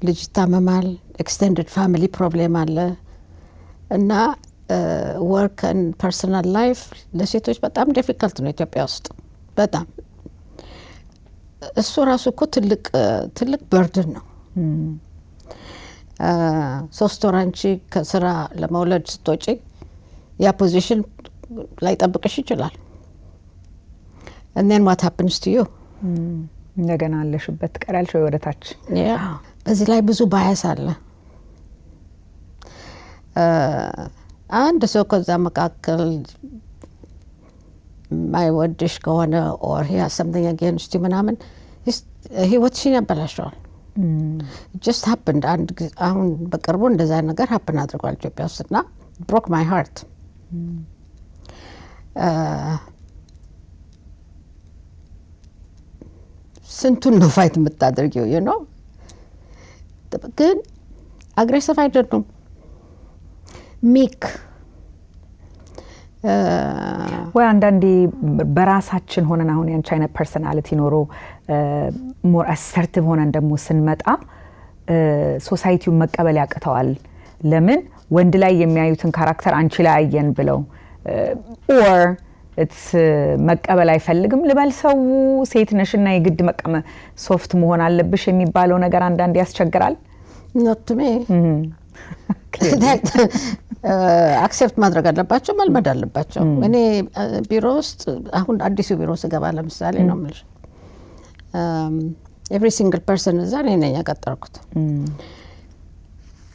ልጅ ታመማል extended family problem አለ እና work and personal life ለሴቶች በጣም difficult ነው ኢትዮጵያ ውስጥ በጣም እሱ ራሱ እኮ ትልቅ burden ነው ሶስት ወር አንቺ ከስራ ለመውለድ ስትወጪ ያ ፖዚሽን ላይ ጠብቅሽ ይችላል and then what happens to you እንደገና አለሽበት ቀራልሽ ወይ ወደታች በዚህ ላይ ብዙ ባያስ አለ አንድ ሰው ከዛ መካከል ማይወድሽ ከሆነ or he has something against you ምናምን ህይወትሽን ያበላሸዋል it just happened አሁን በቅርቡ እንደዛ ነገር happen አድርጓል ኢትዮጵያ ውስጥና broke my heart ስንቱን ነው ፋይት የምታደርጊው you know ግን አግሬሲቭ አይደሉም ሚክ ወይ አንዳንዴ በራሳችን ሆነን አሁን ያንቺ አይነት ፐርሰናሊቲ ኖሮ ሞር አሰርቲቭ ሆነን ደግሞ ስንመጣ ሶሳይቲው መቀበል ያቅተዋል ለምን ወንድ ላይ የሚያዩትን ካራክተር አንቺ ላይ አየን ብለው or it's መቀበል አይፈልግም ልበል ሰው ሴት ነሽና የግድ መቀመ ሶፍት መሆን አለብሽ የሚባለው ነገር አንዳንዴ ያስቸግራል not to me አክሴፕት ማድረግ አለባቸው መልመድ አለባቸው እኔ ቢሮ ውስጥ አሁን አዲሱ ቢሮ ስገባ ለምሳሌ ነው ማለት every single person እዛ ነኝ ያቀጠርኩት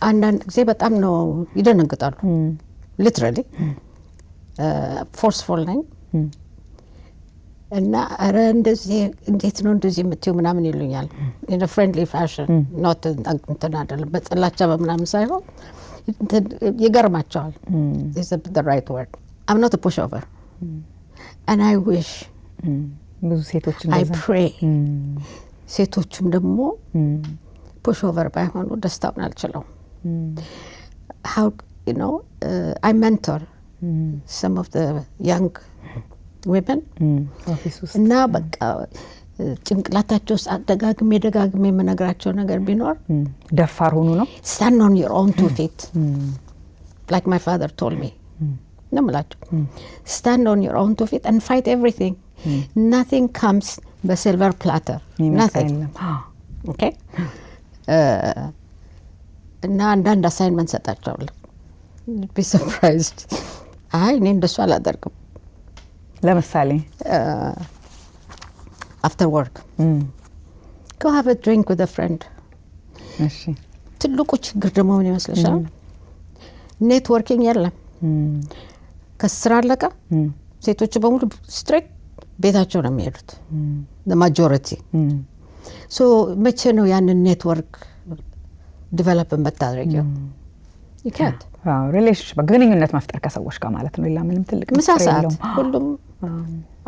አንዳንድ ጊዜ በጣም ነው ይደነግጣሉ literally forceful ነኝ እና አረ እንደዚህ እንዴት ነው እንደዚህ የምትዩ ምናምን ይሉኛል in a friendly fashion not እንትን አይደለም በጥላቻ በምናምን ሳይሆን ይገርማቸዋል is the right word I'm not a pushover and I wish ብዙ ሴቶች እንደዛ I pray ሴቶችም ደግሞ pushover ባይሆኑ ደስታውን አልችለው how you know I mentor some of the young women እና በቃ ጭንቅላታቸው ደጋግሜ የምነግራቸው ነገር ቢኖር ደፋር ሆኑ ነው stand on your own two feet like my father told me ነው ማለት stand on your own two feet and fight everything nothing comes በሲልቨር platter nothing okay እና አንዳንድ አሳይንመንት ሰጣቸዋለሁ be surprised እኔ እንደሱ አላደርግም ለምሳሌ after work go have a drink with a friend. እሺ ትልቁ ችግር ደግሞ ምን ይመስልሻል? ኔትወርኪንግ የለም። ከስራ አለቀ ሴቶቹ በሙሉ ስትሬት ቤታቸው ነው የሚሄዱት the majority. ሶ መቼ ነው ያንን ኔትወርክ ዲቨሎፕ የምታደርጊው? you can't. ሪሌሽንሽፕ ግንኙነት መፍጠር ከሰዎች ጋር ማለት ነው። ሌላ ምንም ትልቅ ምሳ ሰዓት ሁሉም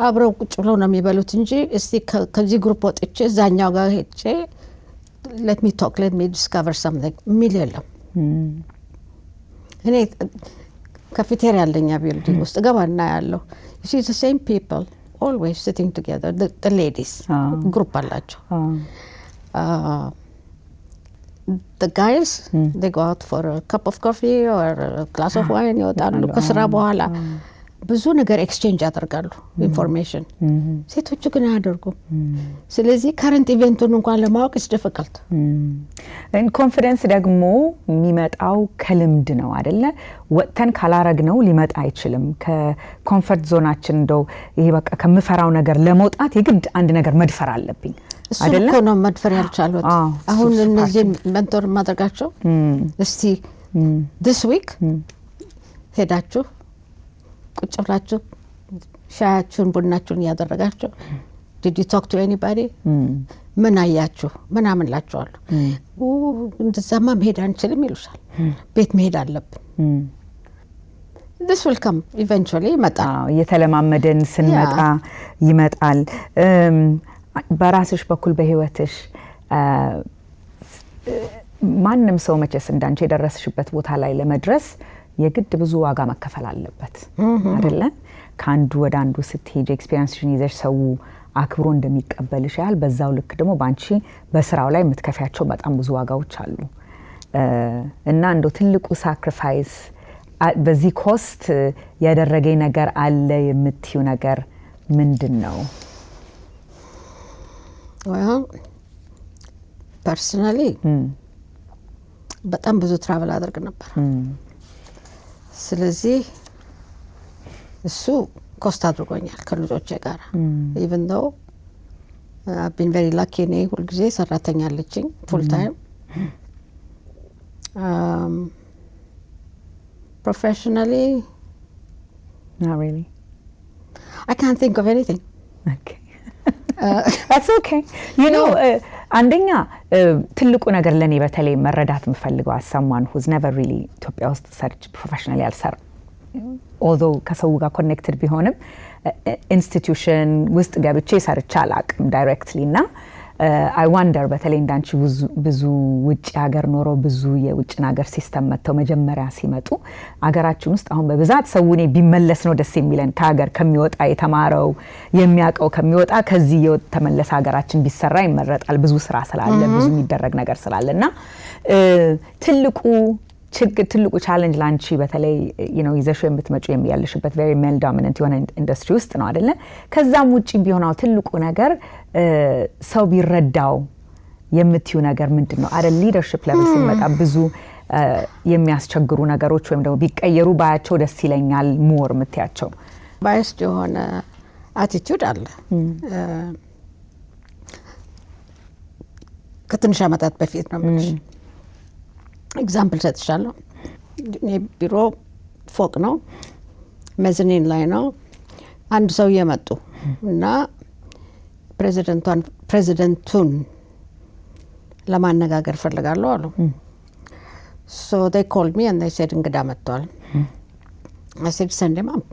አብረው ቁጭ ብለው ነው የሚበሉት እንጂ እስቲ ከዚህ ግሩፕ ወጥቼ እዛኛው ጋር ሄጄ let me talk, let me discover something የሚል የለም። እኔ ካፌቴሪያ ያለኛ ቢልዲንግ ውስጥ ገባና ያለው you see the same people always sitting together, the ladies group አላቸው. the guys they go out for a cup of coffee or a glass of wine ይወጣሉ ከስራ በኋላ ብዙ ነገር ኤክስቼንጅ ያደርጋሉ ኢንፎርሜሽን። ሴቶቹ ግን አያደርጉም። ስለዚህ ከረንት ኢቨንቱን እንኳን ለማወቅ is difficult. ኮንፊደንስ ደግሞ የሚመጣው ከልምድ ነው አይደለ? ወጥተን ካላረግ ነው ሊመጣ አይችልም። ከኮምፈርት ዞናችን እንደው ይሄ በቃ ከምፈራው ነገር ለመውጣት የግድ አንድ ነገር መድፈር አለብኝ አይደለ? እሱ ነው መድፈር ያልቻሉት። አሁን እነዚህ ሜንቶር ማድረጋቸው እስቲ this week ሄዳችሁ ቁጭ ብላችሁ ሻያችሁን ቡናችሁን ያደረጋችሁ did you talk to anybody? ምን አያችሁ? ምን አምላችኋል? እንደዛማ መሄድ አንችልም ይሉሻል። ቤት መሄድ አለብን። this will come eventually ይመጣል። እየተለማመደን ስንመጣ ይመጣል። በራስሽ በኩል በህይወትሽ ማንም ሰው መቼስ እንዳንቺ የደረስሽበት ቦታ ላይ ለመድረስ የግድ ብዙ ዋጋ መከፈል አለበት አይደለ? ካንዱ ወደ አንዱ ስትሄጂ ኤክስፒሪየንስሽን ይዘሽ ሰው አክብሮ እንደሚቀበልሽ ያህል በዛው ልክ ደግሞ ባንቺ በስራው ላይ የምትከፊያቸው በጣም ብዙ ዋጋዎች አሉ እና እንደው ትልቁ ሳክሪፋይስ በዚህ ኮስት ያደረገኝ ነገር አለ የምትዩ ነገር ምንድነው? well personally በጣም ብዙ ትራቨል አድርግ ነበር። ስለዚህ እሱ ኮስት አድርጎኛል ከልጆቼ ጋር even though I've been very lucky እኔ ሁልጊዜ ሰራተኛ አለችኝ full time. Professionally not really. I can't think of anything. Okay. That's okay. You know, አንደኛ ትልቁ ነገር ለኔ በተለይ መረዳት የምፈልገው as someone who's never really ኢትዮጵያ ውስጥ ሰርች ፕሮፌሽናሊ አልሰራ although ከሰው ጋር ኮኔክትድ ቢሆንም ኢንስቲትዩሽን ውስጥ ገብቼ ሰርቻ አላቅም ዳይሬክትሊ እና I wonder በተለይ እንዳንቺ ብዙ ውጭ ሀገር ኖሮ ብዙ የውጭ ሀገር ሲስተም መተው መጀመሪያ ሲመጡ ሀገራችን ውስጥ አሁን በብዛት ሰውኔ ቢመለስ ነው ደስ የሚለን ከሀገር ከሚወጣ የተማረው የሚያቀው ከሚወጣ ከዚህ ተመለሰ ሀገራችን ቢሰራ ይመረጣል ብዙ ስራ ስላለ ብዙ የሚደረግ ነገር ስላለና ትልቁ ቻሌንጅ ላንቺ በተለይ ይዘሽ የምትመጪ የሚያልሽበት very male dominant የሆነ ኢንዱስትሪ ውስጥ ነው አይደለ? ከዛም ውጪ ቢሆነው ትልቁ ነገር ሰው ቢረዳው የምትዩ ነገር ምንድነው? አይደል ሊደርሺፕ ሌቭል ሲመጣ ብዙ የሚያስቸግሩ ነገሮች ወይም ደግሞ ቢቀየሩ ባያቸው ደስ ይለኛል ሞር የምትያቸው ባይስድ የሆነ አቲቲዩድ አለ። ከትንሽ ዓመታት በፊት ነው ማለት ኤግዛምፕል ሰጥቻለሁ። ቢሮ ፎቅ ነው መዝኒን ላይ ነው። አንድ ሰው የመጡ እና ፕሬዚደንቱን ለማነጋገር ፈልጋለሁ አሉ። so they called me and they said እንግዳ መጥቷል። I said send him up።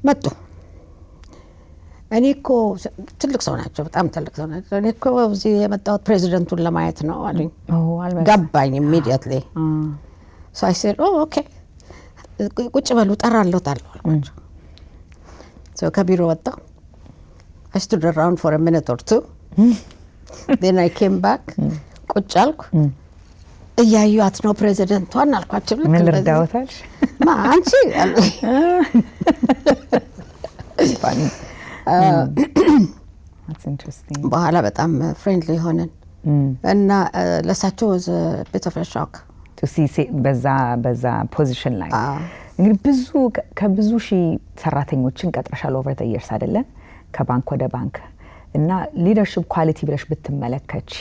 መጡ። እኔ እኮ ትልቅ ሰው ናቸው፣ በጣም ትልቅ ሰው ናቸው። እኔ እኮ እዚህ የመጣሁት ፕሬዚደንቱን ለማየት ነው አሉኝ። ገባኝ immediately. so I said oh okay ቁጭ በሉ ጠራለታለሁ አልኳቸው። so ከቢሮ ወጣሁ። I stood around for a minute or two. then I came back. ቁጭ አልኩ። እያዩት ነው ፕሬዚደንቷን አልኳቸው። ምን ልርዳዎታል? አንቺ funny. That's interesting. በኋላ በጣም ፍሬንድሊ ሆነን እና ለሳቸው was a bit of a shock to see በዛ ፖዚሽን ላይ እንግዲህ ከብዙ ሺህ ሰራተኞችን ቀጥረሻል over the years አይደለ? ከባንክ ወደ ባንክ እና ሊደርሺፕ ኳሊቲ ብለሽ ብትመለከቺ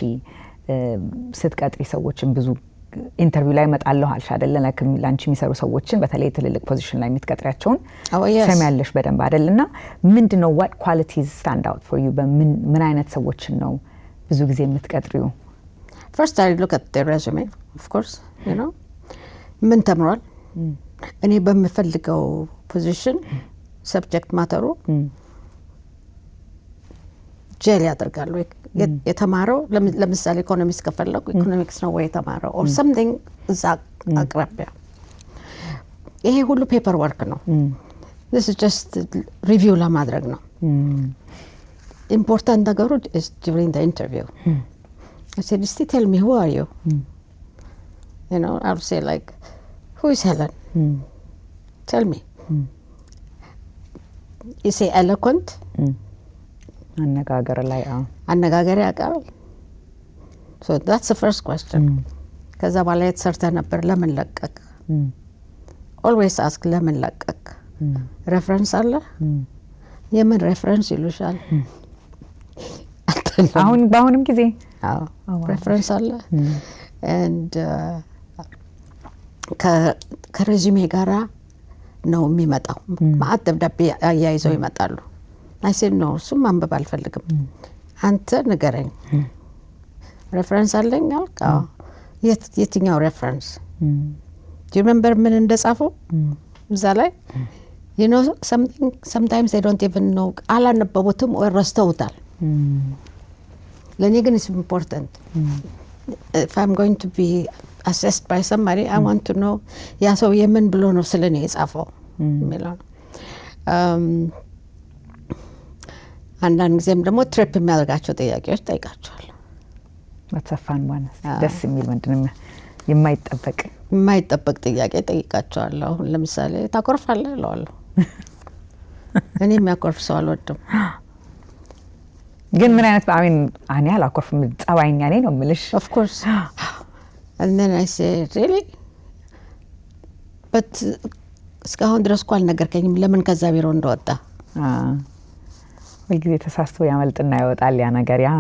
ስትቀጥሪ ሰዎችን ብዙ ኢንተርቪው ላይ መጣለሁ አልሽ አይደለ? ላንቺ የሚሰሩ ሰዎችን በተለይ ትልልቅ ፖዚሽን ላይ የምትቀጥሪያቸውን ሰሚያለሽ በደንብ አይደልና ምንድነው what qualities stand out for you? ምን አይነት ሰዎችን ነው ብዙ ጊዜ የምትቀጥሪው? First I look at their resume, of course, you know. ምን ተምሯል? እኔ በምፈልገው ፖዚሽን ሰብጀክት ማተሩ ጄል ያደርጋሉ። የተማረው ለምሳሌ ኢኮኖሚክስ ከፈለጉ ኢኮኖሚክስ ነው ወይ የተማረው or something እዛ አቅራቢያ። ይሄ ሁሉ ፔፐር ወርክ ነው። this is just ሪቪው ለማድረግ ነው። ኢምፖርታንት ነገሩ is during the interview. I said, tell me, who are you? You know, I'll say like, who is Helen? Tell me. You say eloquent? አነጋገር ላይ አነጋገር ያውቃል? So that's the first question. ከዛ በኋላ የተሰርተ ነበር ለምን ለቀቅ? Always ask ለምን ለቀቅ? ሬፈረንስ አለ? የምን ሬፈረንስ ይሉሻል? በአሁንም ጊዜ ሬፈረንስ አለ? and ከሬዚሜ ጋራ ነው የሚመጣው። ማአት ደብዳቤ አያይዘው ይመጣሉ። I said no, እሱም ማንበብ አልፈልግም። አንተ ንገረኝ። ሬፈረንስ አለኝ አልክ? የትኛው ሬፈረንስ? do you remember ምን እንደጻፈው እዛ ላይ? you know sometimes they don't even know አላነበቡትም ወይ ረስተውታል። ለእኔ ግን it's important. If I'm going to be assessed by somebody, I want to know ያ ሰው የምን ብሎ ነው ስለኔ የጻፈው የሚለው ነው። አንዳንድ ጊዜም ደግሞ ትሪፕ የሚያደርጋቸው ጥያቄዎች ጠይቃቸዋለሁ። መተፋን ማለት ደስ የሚል ምንድነው የማይጠበቅ ጥያቄ ጠይቃቸዋለሁ። ለምሳሌ ታኮርፋለህ እለዋለሁ። እኔ የሚያኮርፍ ሰው አልወድም። ግን ምን አይነት እኔ አላኮርፍም፣ ጸባይኛ ነኝ ነው የምልሽ። of course. and then I say really but እስካሁን ድረስ እኮ አልነገርከኝም ለምን ከዛ ቢሮ እንደወጣ። ሁልጊዜ ተሳስቶ ያመልጥና ይወጣል ያ ነገር። ያ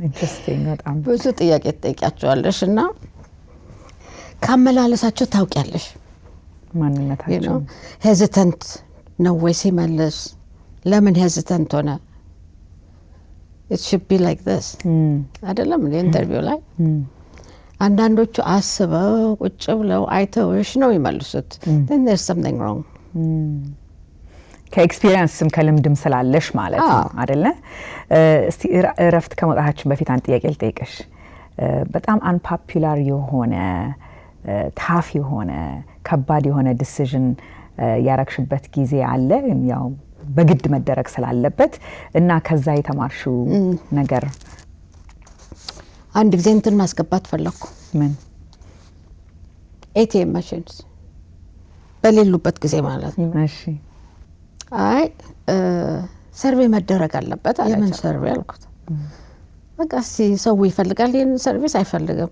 ኢንትረስቲንግ በጣም ብዙ ጥያቄ ትጠይቂያቸዋለሽ እና ካመላለሳቸው ታውቂያለሽ ማንነታቸው። ሄዚተንት ነው ወይ ሲመልስ ለምን ሄዚተንት ሆነ? it should be like this አይደለም ኢንተርቪው ላይ አንዳንዶቹ አስበው ቁጭ ብለው አይተውሽ ነው ይመልሱት። then there's something wrong. ከኤክስፒሪየንስም ከልምድም ስላለሽ ማለት ነው አይደለ? እስቲ እረፍት ከመውጣታችን በፊት አንድ ጥያቄ ልጠይቅሽ። በጣም አንፖፑላር የሆነ ታፍ የሆነ ከባድ የሆነ ዲሲዥን ያረክሽበት ጊዜ አለ? ያው በግድ መደረግ ስላለበት እና ከዛ የተማርሽው ነገር? አንድ ጊዜ እንትን ማስገባት ፈለኩ። ምን? ATM machines በሌሉበት ጊዜ ማለት ነው። እሺ። አይ ሰርቬይ መደረግ አለበት። የምን ሰርቬይ አልኩት። በቃ ሰው ይፈልጋል ይሄን ሰርቪስ አይፈልግም።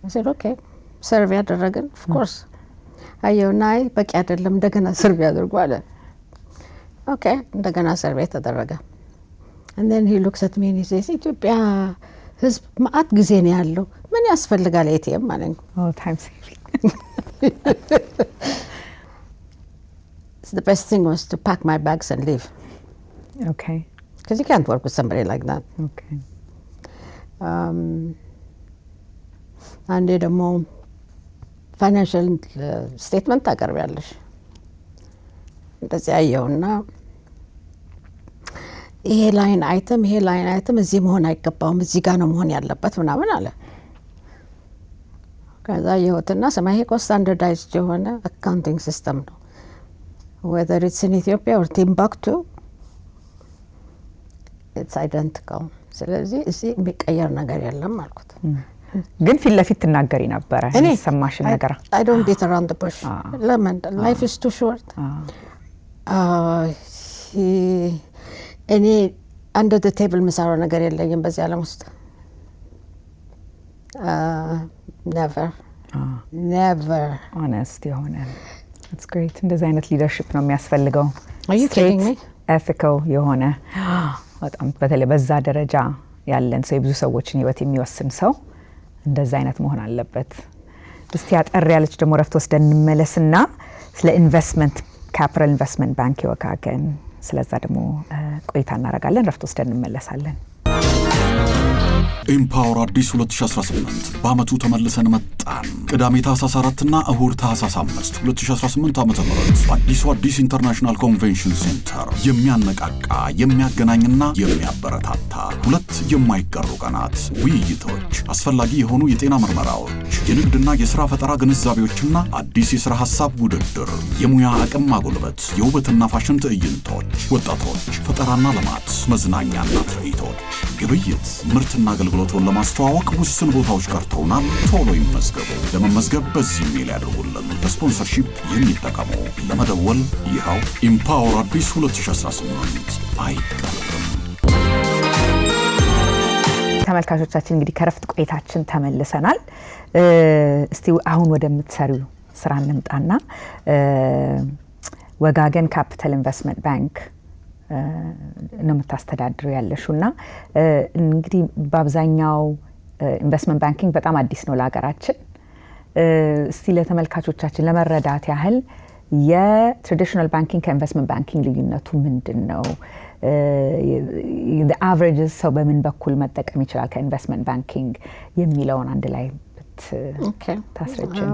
I said okay ሰርቬይ አደረግን። of course አየውና በቂ አይደለም እንደገና ሰርቬይ አድርጉ አለ። okay እንደገና ሰርቬይ ተደረገ። and then he looks at me and he says ኢትዮጵያ ህዝብ ማአት ጊዜ ነው ያለው ምን ያስፈልጋል ATM ማለት ነው? oh time saving. The best thing was to pack my bags and leave. Okay. Because you can't work with somebody like that. Okay. አንዴ ደግሞ ፋይናንሻል ስቴትመንት ታቀርቢያለሽ። እንደዚህ አየውና ይሄ ላይን አይተም እዚህ መሆን አይገባውም እዚህ ጋር ነው መሆን ያለበት ምናምን አለ። ከዛ አየሁትና ሰማይ እኮ ስታንዳርዳይዝድ የሆነ አካውንቲንግ ሲስተም ነው whether it's in Ethiopia or Timbuktu it's identical. ስለዚህ እዚህ የሚቀየር ነገር የለም አልኩት። ግን ፊት ለፊት ትናገሪ ነበረ ሰማሽ ነገር? I don't beat around the bush. ለምን life is too short. እኔ under the table ምሳረው ነገር የለኝም በዚህ ዓለም ውስጥ never honest የሆነ That's great. እንደዚህ አይነት ሊደርሺፕ ነው የሚያስፈልገው። Are you kidding me? ኤቲካል የሆነ በጣም በተለይ በዛ ደረጃ ያለን ሰው የብዙ ሰዎችን ህይወት የሚወስን ሰው እንደዛ አይነት መሆን አለበት። እስቲ አጠር ያለች ደግሞ ረፍት ወስደን እንመለስና ስለ ኢንቨስትመንት ካፒታል ኢንቨስትመንት ባንክ የወጋገን ስለዛ ደግሞ ቆይታ እናደርጋለን። ረፍት ወስደን እንመለሳለን። ኤምፓወር አዲስ 2018 በአመቱ ተመልሰን መጣን። ቅዳሜ ታህሳስ 4 እና እሁድ ታህሳስ 5 2018 ዓ.ም በአዲሱ አዲስ ኢንተርናሽናል ኮንቬንሽን ሴንተር የሚያነቃቃ የሚያገናኝና የሚያበረታታ ሁለት የማይቀሩ ቀናት ውይይቶች፣ አስፈላጊ የሆኑ የጤና ምርመራዎች፣ የንግድና የሥራ ፈጠራ ግንዛቤዎችና አዲስ የሥራ ሐሳብ ውድድር፣ የሙያ አቅም ማጎልበት፣ የውበትና ፋሽን ትዕይንቶች፣ ወጣቶች ፈጠራና ልማት፣ መዝናኛና ትርኢቶች፣ ግብይት፣ ምርትና አገልግሎቱን ለማስተዋወቅ ውስን ቦታዎች ቀርተውናል። ቶሎ ይመዝገቡ። ለመመዝገብ በዚህ ሜል ያድርጉልን። በስፖንሰርሺፕ የሚጠቀሙ ለመደወል ይኸው ኢምፓወር አዲስ 2018 አይቀርም። ተመልካቾቻችን እንግዲህ ከረፍት ቆይታችን ተመልሰናል። እስቲ አሁን ወደምትሰሪው ስራ እንምጣና ወጋገን ካፒታል ኢንቨስትመንት ባንክ ነው የምታስተዳድሩ ያለሽውና እንግዲህ በአብዛኛው ኢንቨስትመንት ባንኪንግ በጣም አዲስ ነው ለሀገራችን። እስቲ ለተመልካቾቻችን ለመረዳት ያህል የትራዲሽናል ባንኪንግ ከኢንቨስትመንት ባንኪንግ ልዩነቱ ምንድን ነው? አቨሬጅ ሰው በምን በኩል መጠቀም ይችላል ከኢንቨስትመንት ባንኪንግ የሚለውን አንድ ላይ ብታስረጅን።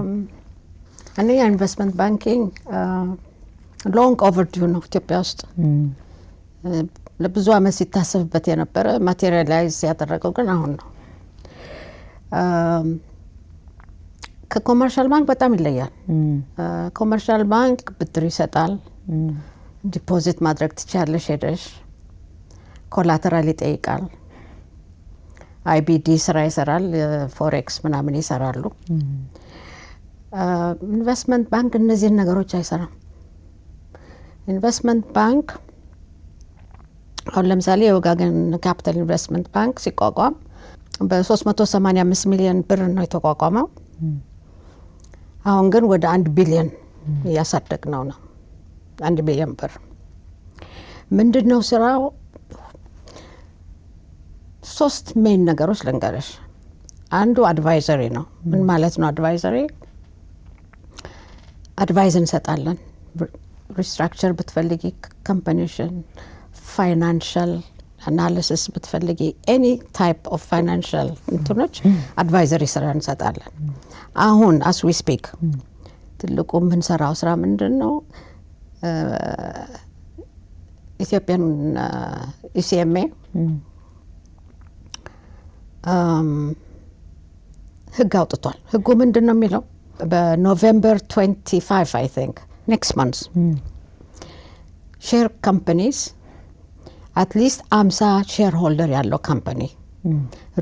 አንደኛ ኢንቨስትመንት ባንኪንግ ሎንግ ኦቨርዲው ነው ኢትዮጵያ ውስጥ ለብዙ አመት ሲታሰብበት የነበረ ማቴሪያላይዝ ያደረገው ግን አሁን ነው። ከኮመርሻል ባንክ በጣም ይለያል። ኮመርሻል ባንክ ብድር ይሰጣል፣ ዲፖዚት ማድረግ ትችያለሽ ሄደሽ፣ ኮላተራል ይጠይቃል፣ አይቢዲ ስራ ይሰራል፣ ፎሬክስ ምናምን ይሰራሉ። ኢንቨስትመንት ባንክ እነዚህን ነገሮች አይሰራም። ኢንቨስትመንት ባንክ አሁን ለምሳሌ የወጋገን ካፒታል ኢንቨስትመንት ባንክ ሲቋቋም በ385 ሚሊዮን ብር ነው የተቋቋመው። አሁን ግን ወደ 1 ቢሊዮን እያሳደግነው ነው። 1 ቢሊዮን ብር ምንድን ነው ስራው? 3 ሜን ነገሮች ልንገርሽ። አንዱ አድቫይዘሪ ነው። ምን ማለት ነው አድቫይዘሪ? አድቫይዝ እንሰጣለን። ሪስትራክቸር ብትፈልጊ፣ ካምፓኒሽን፣ ፋይናንሻል አናሊሲስ ብትፈልጊ፣ ኤኒ ታይፕ ኦፍ ፋይናንሻል እንትኖች አድቫይዘሪ ስራ እንሰጣለን። አሁን አስ ዊ ስፒክ ትልቁ የምንሰራው ስራ ምንድን ነው? ኢትዮጵያን ኢሲኤምኤ ህግ አውጥቷል። ህጉ ምንድን ነው የሚለው? በኖቬምበር 25 አይ ቲንክ ኔክስት ማንት ሼር ካምፓኒስ አትሊስት 50 ሼር ሆልደር ያለው ካምፓኒ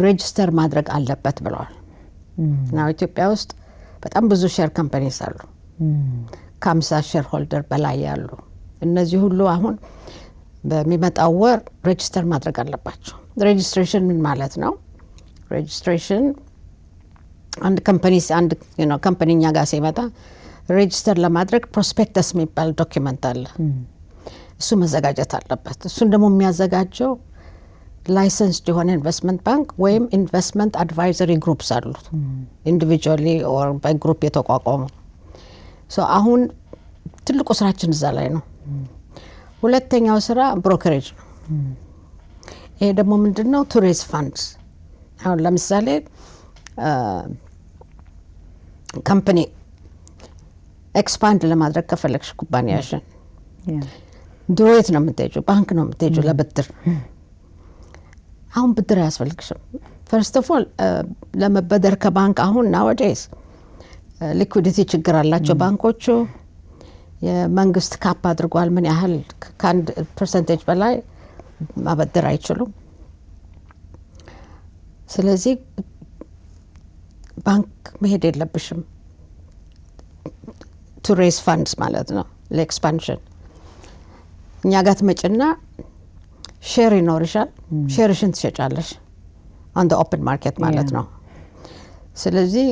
ሬጅስተር ማድረግ አለበት ብለዋል። ናው ኢትዮጵያ ውስጥ በጣም ብዙ ሼር ካምፓኒስ አሉ፣ ከ50 ሼር ሆልደር በላይ ያሉ። እነዚህ ሁሉ አሁን በሚመጣው ወር ሬጅስተር ማድረግ አለባቸው። ሬጅስትሬሽን ምን ማለት ነው? ሬጅስትሬሽን አንድ ካምፓኒ እኛ ጋር ሲመጣ ሬጅስተር ለማድረግ ፕሮስፔክተስ የሚባል ዶኪመንት አለ። እሱ መዘጋጀት አለበት። እሱን ደግሞ የሚያዘጋጀው ላይሰንስድ የሆነ ኢንቨስትመንት ባንክ ወይም ኢንቨስትመንት አድቫይዘሪ ግሩፕስ አሉት፣ ኢንዲቪጁዋሊ ኦር ባይ ግሩፕ የተቋቋሙ። አሁን ትልቁ ስራችን እዛ ላይ ነው። ሁለተኛው ስራ ብሮከሬጅ ነው። ይሄ ደግሞ ምንድን ነው? ቱ ሬዝ ፋንድስ። አሁን ለምሳሌ ካምፓኒ ኤክስፓንድ ለማድረግ ከፈለግሽ ኩባንያሽን ድሮ የት ነው የምትሄጂው? ባንክ ነው የምትሄጂው ለብድር። አሁን ብድር አያስፈልግሽም። ፈርስት ኦፍ ኦል ለመበደር ከባንክ አሁን ናወዴስ ሊኩዊዲቲ ችግር አላቸው ባንኮቹ። የመንግስት ካፕ አድርጓል። ምን ያህል ከ1% በላይ ማበደር አይችሉም። ስለዚህ ባንክ መሄድ የለብሽም ቱ ሬዝ ፋንድስ ማለት ነው ለኤክስፓንሽን። እኛ ጋር ትመጭና ሼር ይኖርሻል። ሼርሽን ትሸጫለሽ ኦን ዘ ኦፕን ማርኬት ማለት ነው። ስለዚህ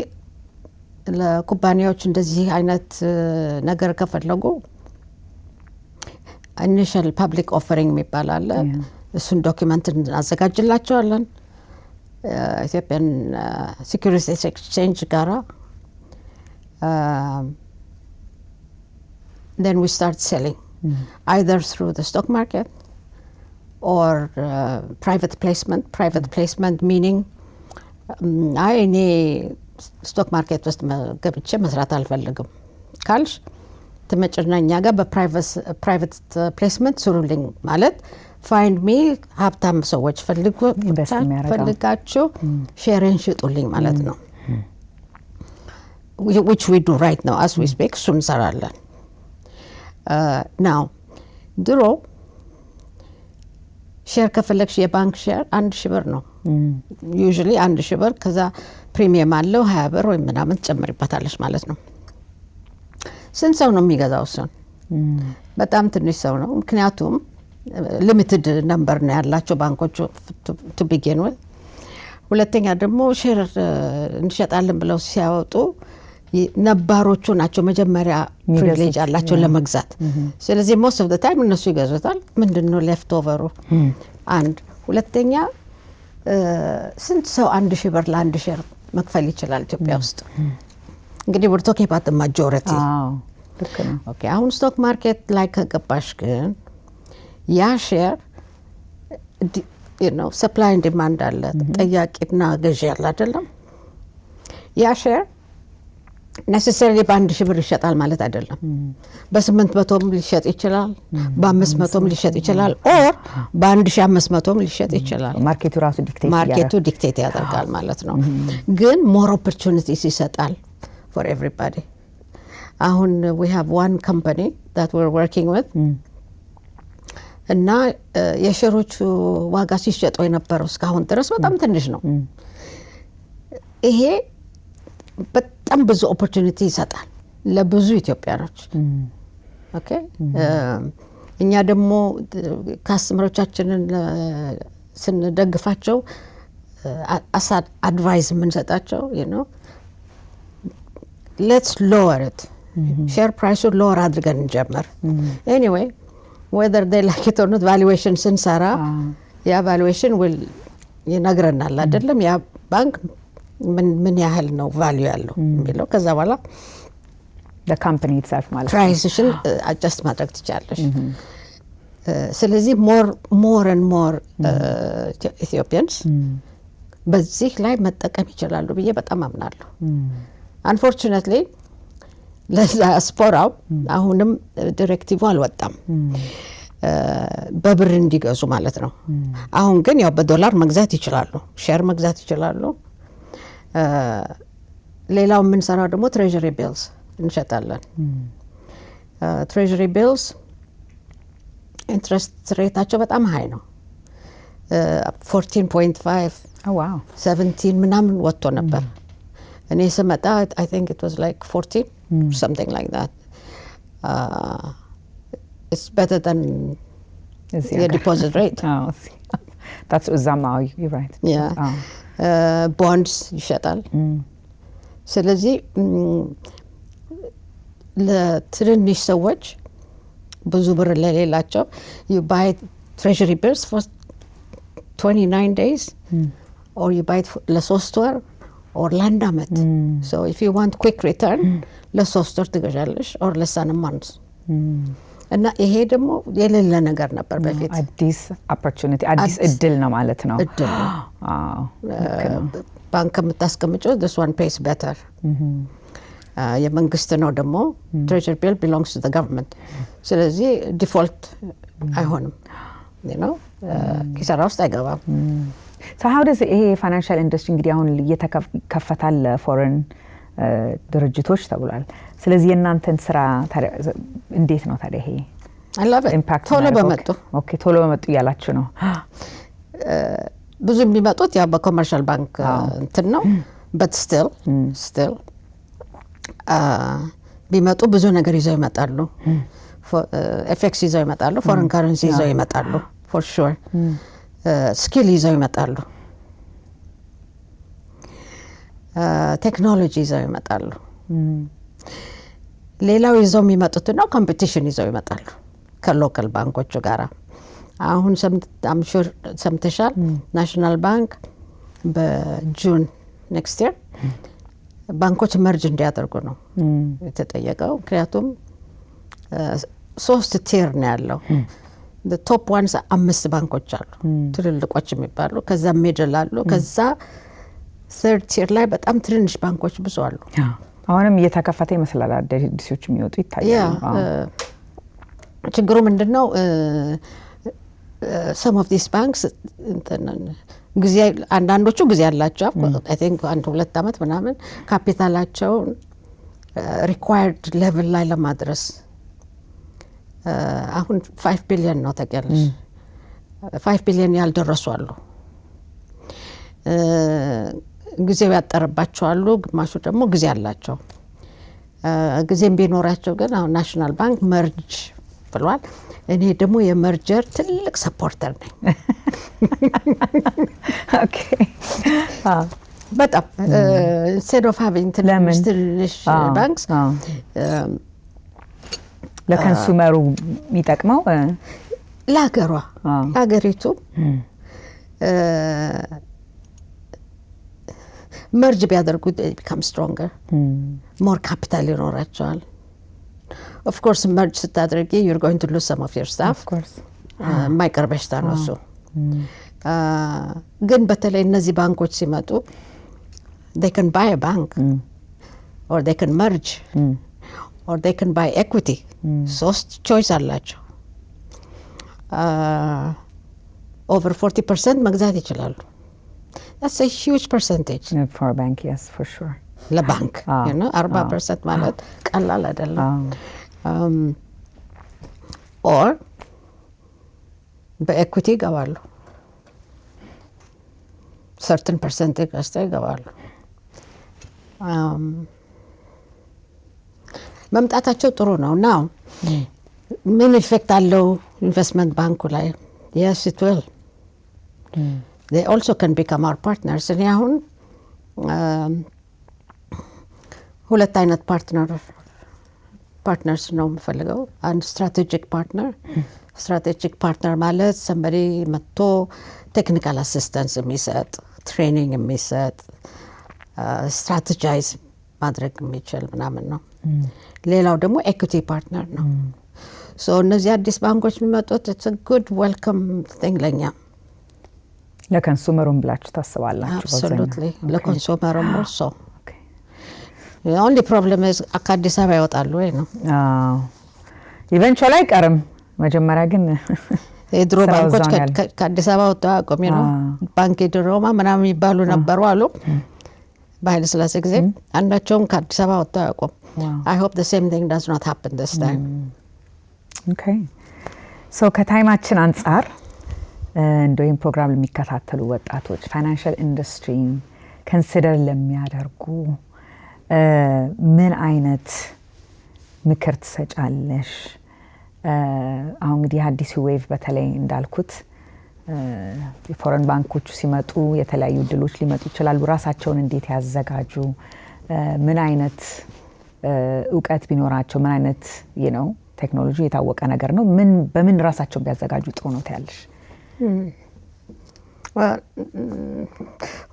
ለኩባንያዎች እንደዚህ አይነት ነገር ከፈለጉ ኢኒሺያል ፐብሊክ ኦፈሪንግ የሚባል አለ። እሱን ዶክመንት እናዘጋጅላቸዋለን ኢትዮጵያን ሴኩሪቲስ ኤክስቼንጅ ጋራ then we start selling either through the stock market or private placement meaning እኔ ስቶክ ማርኬት ውስጥ ገብቼ መስራት አልፈልግም ካልሽ ትመጭና እኛ ጋር በፕራይቬት ፕሌስመንት ስሩልኝ ማለት ፋይንድ ሚ ሀብታም ሰዎች ፈልጋችሁ ሼርን ሽጡልኝ ማለት ነው which we do right now as we speak እሱን እንሰራለን now ድሮ ሼር ከፈለግሽ የባንክ ሼር 1,000 ብር ነው usually 1,000 ብር ከዛ ፕሪሚየም አለው 20 ብር ወይ ምናምን ትጨምሪበታለሽ ማለት ነው ስንት ሰው ነው የሚገዛው እሱን በጣም ትንሽ ሰው ነው ምክንያቱም ሊሚትድ ነምበር ነው ያላቸው ባንኮቹ to begin with ሁለተኛ ደግሞ ሼር እንሸጣለን ብለው ሲያወጡ ነባሮቹ ናቸው መጀመሪያ ፕሪቪሌጅ አላቸው ለመግዛት ስለዚህ most of the time እነሱ ይገዙታል ምንድነው ሌፍት ኦቨሩ አንድ ሁለተኛ ስንት ሰው 1,000 ብር ለአንድ ሼር መክፈል ይችላል ኢትዮጵያ ውስጥ እንግዲህ we're talking about the majority ኦኬ አሁን ስቶክ ማርኬት ላይ ከገባሽ ግን ያ ሼር supply and demand አለ ጠያቂና ገዢ አለ አይደለም ያ ሼር necessarily በ1,000 ብር ይሸጣል ማለት አይደለም በ800ም ሊሸጥ ይችላል በ500ም ሊሸጥ ይችላል or በ1,500ም ሊሸጥ ይችላል ማርኬቱ ዲክቴት ያደርጋል ማለት ነው ግን more opportunities ይሰጣል for everybody አሁን we have one company that we're working with እና የሼሮቹ ዋጋ ሲሸጡ የነበረው እስካሁን ድረስ በጣም ትንሽ ነው ይሄ በጣም ብዙ ኦፖርቹኒቲ ይሰጣል ለብዙ ኢትዮጵያኖች ኦኬ እኛ ደግሞ ካስተመሮቻችንን ስንደግፋቸው አድቫይስ የምንሰጣቸው let's lower it share price lower አድርገን እንጀምር anyway whether they like it or not valuation ስንሰራ ያ valuation will ይነግረናል አይደለም ያ ባንክ ምን ያህል ነው ቫልዩ ያለው የሚለው ከዛ በኋላ the company itself ማለት ፕራይስሽን adjust ማድረግ ትችላለሽ ስለዚህ more and more Ethiopians በዚህ ላይ መጠቀም ይችላሉ ብዬ በጣም አምናለሁ unfortunately ለዲያስፖራው አሁንም ዲሬክቲቭ አልወጣም በብር እንዲገዙ ማለት ነው አሁን ግን ያው በዶላር መግዛት ይችላሉ ሼር መግዛት ይችላሉ ሌላው ምን ሰራው ደግሞ ትሬጀሪ ቢልስ እንሸጣለን ትሬጀሪ ቢልስ ኢንትረስት ሬታቸው በጣም ሃይ ነው 14.5 wow 17 ምናምን ወጥቶ ነበር እኔ ስመጣ I think it was like 14 something like that it's better than the deposit rate that's Uzama you're right yeah bonds ይሸጣል ስለዚህ ለትንንሽ ሰዎች ብዙ ብር ለሌላቸው you buy treasury bills for 29 days or you buy it ለሶስት ወር or ለአንድ ዓመት so if you want quick return ለሶስት ወር ትገዣለሽ or ለሳን month እና ይሄ ደግሞ የሌለ ነገር ነበር በፊት አዲስ opportunity አዲስ እድል ነው ማለት ነው እድል ባንክ የምታስቀምጪው this one pays better የመንግስት ነው ደግሞ treasury bill belongs to the government ስለዚህ ዲፎልት አይሆንም ኪሳራ ውስጥ አይገባም so how does ይሄ financial industry እንግዲህ አሁን እየተከፈታል ለፎሬን ድርጅቶች ተብሏል ስለዚህ የናንተን ስራ እንዴት ነው ታዲያ ይሄ I love it ኢምፓክት ቶሎ በመጡ ኦኬ ቶሎ በመጡ ያላችሁ ነው ብዙ የሚመጡት ያው በኮመርሻል ባንክ እንትን ነው but still ቢመጡ ብዙ ነገር ይዘው ይመጣሉ ኤፍኤክስ ይዘው ይመጣሉ ፎሬን ካረንሲ ይዘው ይመጣሉ for sure ስኪል ይዘው ይመጣሉ ቴክኖሎጂ ይዘው ይመጣሉ ሌላው ይዘው የሚመጡት ነው ኮምፒቲሽን ይዘው ይመጣሉ ከሎካል ባንኮቹ ጋር አሁን አምሹር ሰምተሻል ናሽናል ባንክ በጁን ኔክስት ይር ባንኮች መርጅ እንዲያደርጉ ነው የተጠየቀው ምክንያቱም 3 ቲር ነው ያለው ቶፕ ዋንስ 5 ባንኮች አሉ ትልልቆች የሚባሉ ከዛ ሚድል አሉ ከዛ third tier ላይ በጣም ትንንሽ ባንኮች ብዙ አሉ አሁንም እየተከፈተ ይመስላል አዲሶች የሚወጡ ይታያሉ ችግሩ ምንድነው some of these banks ጊዜ አንዳንዶቹ ጊዜ ያላቸው I think 1-2 አመት ምናምን ካፒታላቸው required level ላይ ለማድረስ አሁን 5 ቢሊዮን ነው ታውቂያለሽ 5 ቢሊዮን ያልደረሱ አሉ ጊዜው ያጠረባቸው አሉ ግማሹ ደግሞ ጊዜ አላቸው ጊዜም ቢኖራቸው ግን አሁን ናሽናል ባንክ መርጅ ብሏል እኔ ደግሞ የመርጀር ትልቅ ሰፖርተር ነኝ ኦኬ በጣም instead of having ትንሽ ባንክስ ለኮንሱመሩ የሚጠቅመው ለሀገሪቱ merge ቢያደርጉ become stronger more capital ይኖራቸዋል of course merge ስታደርጊ you're going to lose some of your staff of course ማይቀር በሽታ ነው እሱ ግን በተለይ እነዚህ ባንኮች ሲመጡ they can buy a bank or they can merge or they can buy equity ሶስት choice አላቸው over 40% መግዛት ይችላሉ that's a huge percentage for a bank yes for sure ለባንክ you know 40% ማለት ቀላል አይደለም or በኤኩቲ ይገባሉ certain percentage ገዝተው ይገባሉ መምጣታቸው ጥሩ ነው now ምን ኢፌክት አለው ኢንቨስትመንት ባንኩ ላይ yes it will they also can become our partners and አሁን ሁለት አይነት ፓርትነርስ ነው የምፈልገው አንድ ስትራቴጂክ ፓርትነር ማለት somebody መጥቶ ቴክኒካል አሲስታንስ የሚሰጥ ትሬኒንግ የሚሰጥ ስትራቴጃይዝ ማድረግ የሚችል ምናምን ነው ሌላው ደግሞ ኤኩቲ ፓርትነር ነው so እነዚህ አዲስ ባንኮች የሚመጡት it's a good welcome thing ለኛ ለኮንሱመሩም ብላችሁ ታስባላችሁ absolutely ለኮንሱመሩም also the only problem is አዲስ አበባ ይወጣሉ ወይ ነው ኢቨንቹዋሊ አይቀርም መጀመሪያ ግን የድሮ ባንኮች ከአዲስ አበባ ወጣው አቆሚ ነው ባንክ ድሮማ ምናምን ይባሉ ነበሩ አሉ በኃይለ ሥላሴ ጊዜ አንዳቸውም ከአዲስ አበባ ወጣው አቆም I hope the same thing does not happen this time okay so ከታይማችን አንፃር እንደውም ፕሮግራም ለሚከታተሉ ወጣቶች ፋይናንሻል ኢንዱስትሪ ኮንሲደር ለሚያደርጉ ምን አይነት ምክር ትሰጫለሽ አሁን እንግዲህ አዲስ ዌቭ በተለይ እንዳልኩት የፎረን ባንኮቹ ሲመጡ የተለያዩ ድሎች ሊመጡ ይችላሉ ራሳቸውን እንዴት ያዘጋጁ ምን አይነት ዕውቀት ቢኖራቸው ምን አይነት ቴክኖሎጂ የታወቀ ነገር ነው በምን ራሳቸውን ቢያዘጋጁ ጥሩ ነው ታያለሽ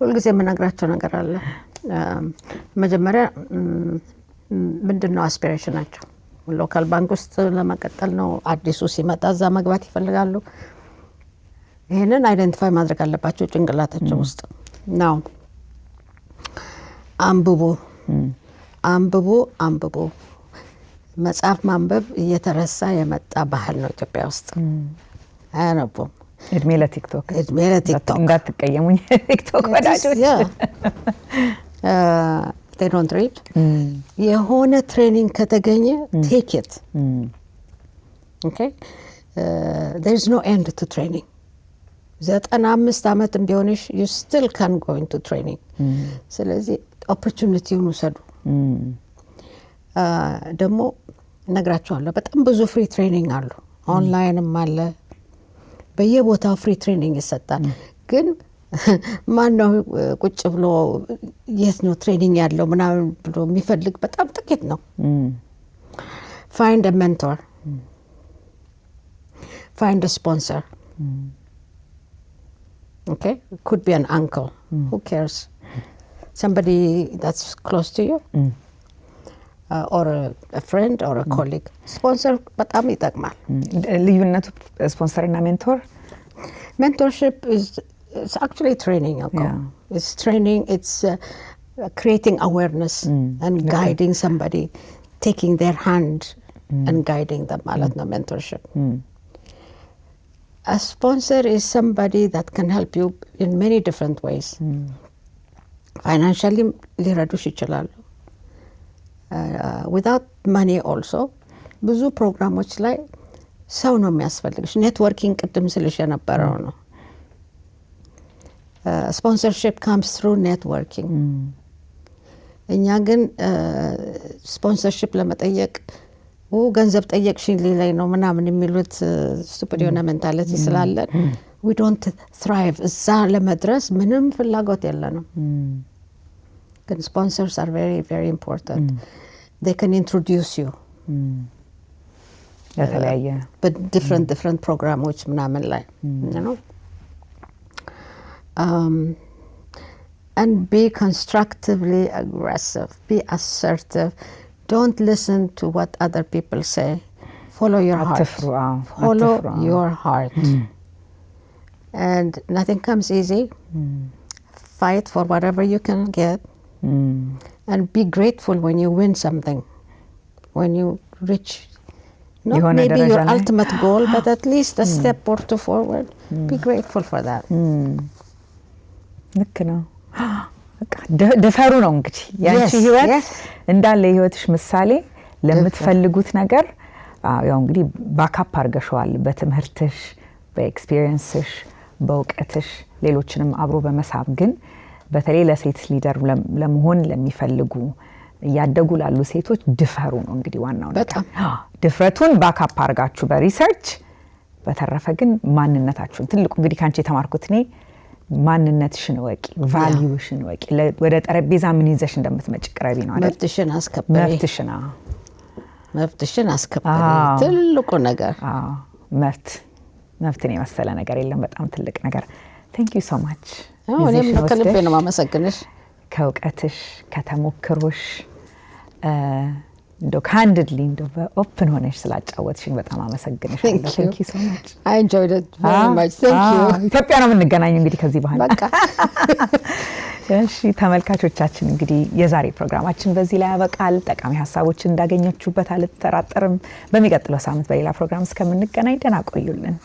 ሁልጊዜ የምነግራቸው ነገር አለ መጀመሪያ ምንድነው አስፒሬሽናቸው ሎካል ባንክ ውስጥ ለመቀጠል ነው አዲሱ ሲመጣ እዛ መግባት ይፈልጋሉ ይሄንን አይደንቲፋይ ማድረግ አለባቸው ጭንቅላታቸው ውስጥ ነው አንብቡ መጽሐፍ ማንበብ እየተረሳ የመጣ ባህል ነው ኢትዮጵያ ውስጥ አያነቡም እድሜ ለቲክቶክ እንዳትቀየሙኝ ቲክቶክ ወዳጆች they don't read የሆነ ትሬኒንግ ከተገኘ take it okay there is no end to training 95 አመትም ቢሆንሽ you still can go into training ስለዚህ ኦፖርቹኒቲውን ውሰዱ ደግሞ ነግራቸዋለሁ በጣም ብዙ ፍሪ ትሬኒንግ አሉ ኦንላይንም አለ በየቦታው ፍሪ ትሬኒንግ ይሰጣል ግን ማን ነው ቁጭ ብሎ የት ነው ትሬኒንግ ያለው ምናምን ብሎ የሚፈልግ በጣም ጥቂት ነው find a mentor find a sponsor. Okay, it could be an uncle. Who cares? Somebody that's close to you, or a friend or a colleague. Sponsor በጣም ይጠቅማል። ልዩነቱ ስፖንሰርና ሜንቶር? Mentorship is it's actually training. Okay? Yeah. It's training. It's creating awareness and guiding somebody, taking their hand and guiding them. ማለት ነው mentorship. A sponsor is somebody that can help you in many different ways. Financially, ሊረዱሽ ይችላሉ. Without money also, ብዙ ፕሮግራሞች ላይ ሰው ነው የሚያስፈልግሽ። ኔትወርኪንግ ቅድም ስልሽ የነበረው ነው። Sponsorship comes through networking. እኛ ግን ስፖንሰርሺፕ ለመጠየቅ ገንዘብ ጠየቅሽኝ ሌላይ ነው ምናምን የሚሉት ስቱፒድ የሆነ ሜንታሊቲ ስላለን we don't thrive. እዛ ለመድረስ ምንም ፍላጎት የለንም። ግን sponsors are very very important. They can introduce you. የተለያየ different ፕሮግራሞች ምናምን ላይ you know. And be constructively aggressive. Be assertive. Don't listen to what other people say. Follow your heart. Follow your heart. And nothing comes easy. Fight for whatever you can get. And be grateful when you win something. When you reach not maybe your ultimate goal, but at least a step or two forward. Be grateful for that. ልክ ነው። ድፈሩ ነው እንግዲህ ያንቺ ህይወት እንዳለ ህይወትሽ ምሳሌ ለምትፈልጉት ነገር ያው እንግዲህ ባካፕ አርገሽዋል። በትምህርትሽ፣ በኤክስፒሪየንስሽ፣ በእውቀትሽ ሌሎችንም አብሮ በመሳብ ግን በተለይ ለሴት ሊደር ለመሆን ለሚፈልጉ ያደጉ ላሉ ሴቶች ድፈሩ ነው እንግዲህ ዋናው ነገር። ድፍረቱን ባካፕ አርጋችሁ በሪሰርች በተረፈ ግን ማንነታችሁን ትልቁ እንግዲህ ካንቺ የተማርኩት እኔ ማንነትሽን ወቂ፣ ቫልዩሽን ወቂ፣ ወደ ጠረጴዛ ምን ይዘሽ እንደምትመጪ ቅረቢ ነው አይደል? መብትሽን አስከብሪ ትልቁ ነገር። መብትን የመሰለ ነገር የለም። በጣም ትልቅ ነገር። Thank you so much. እኔም ከልቤ ነው የማመሰግንሽ። ከእውቀትሽ ከተሞክሮሽ እንደው ካንድሊ እንደው በኦፕን ሆነሽ ስላጫወትሽኝ በጣም አመሰግንሻለሁ። Thank you so much. I enjoyed it very much. Thank you. ኢትዮጵያ ነው የምንገናኘው እንግዲህ ከዚህ በኋላ በቃ። እሺ ተመልካቾቻችን እንግዲህ የዛሬ ፕሮግራማችን በዚህ ላይ ያበቃል። ጠቃሚ ሀሳቦችን እንዳገኛችሁበት አልጠራጠርም። በሚቀጥለው ሳምንት በሌላ ፕሮግራም እስከምንገናኝ ደህና ቆዩልን።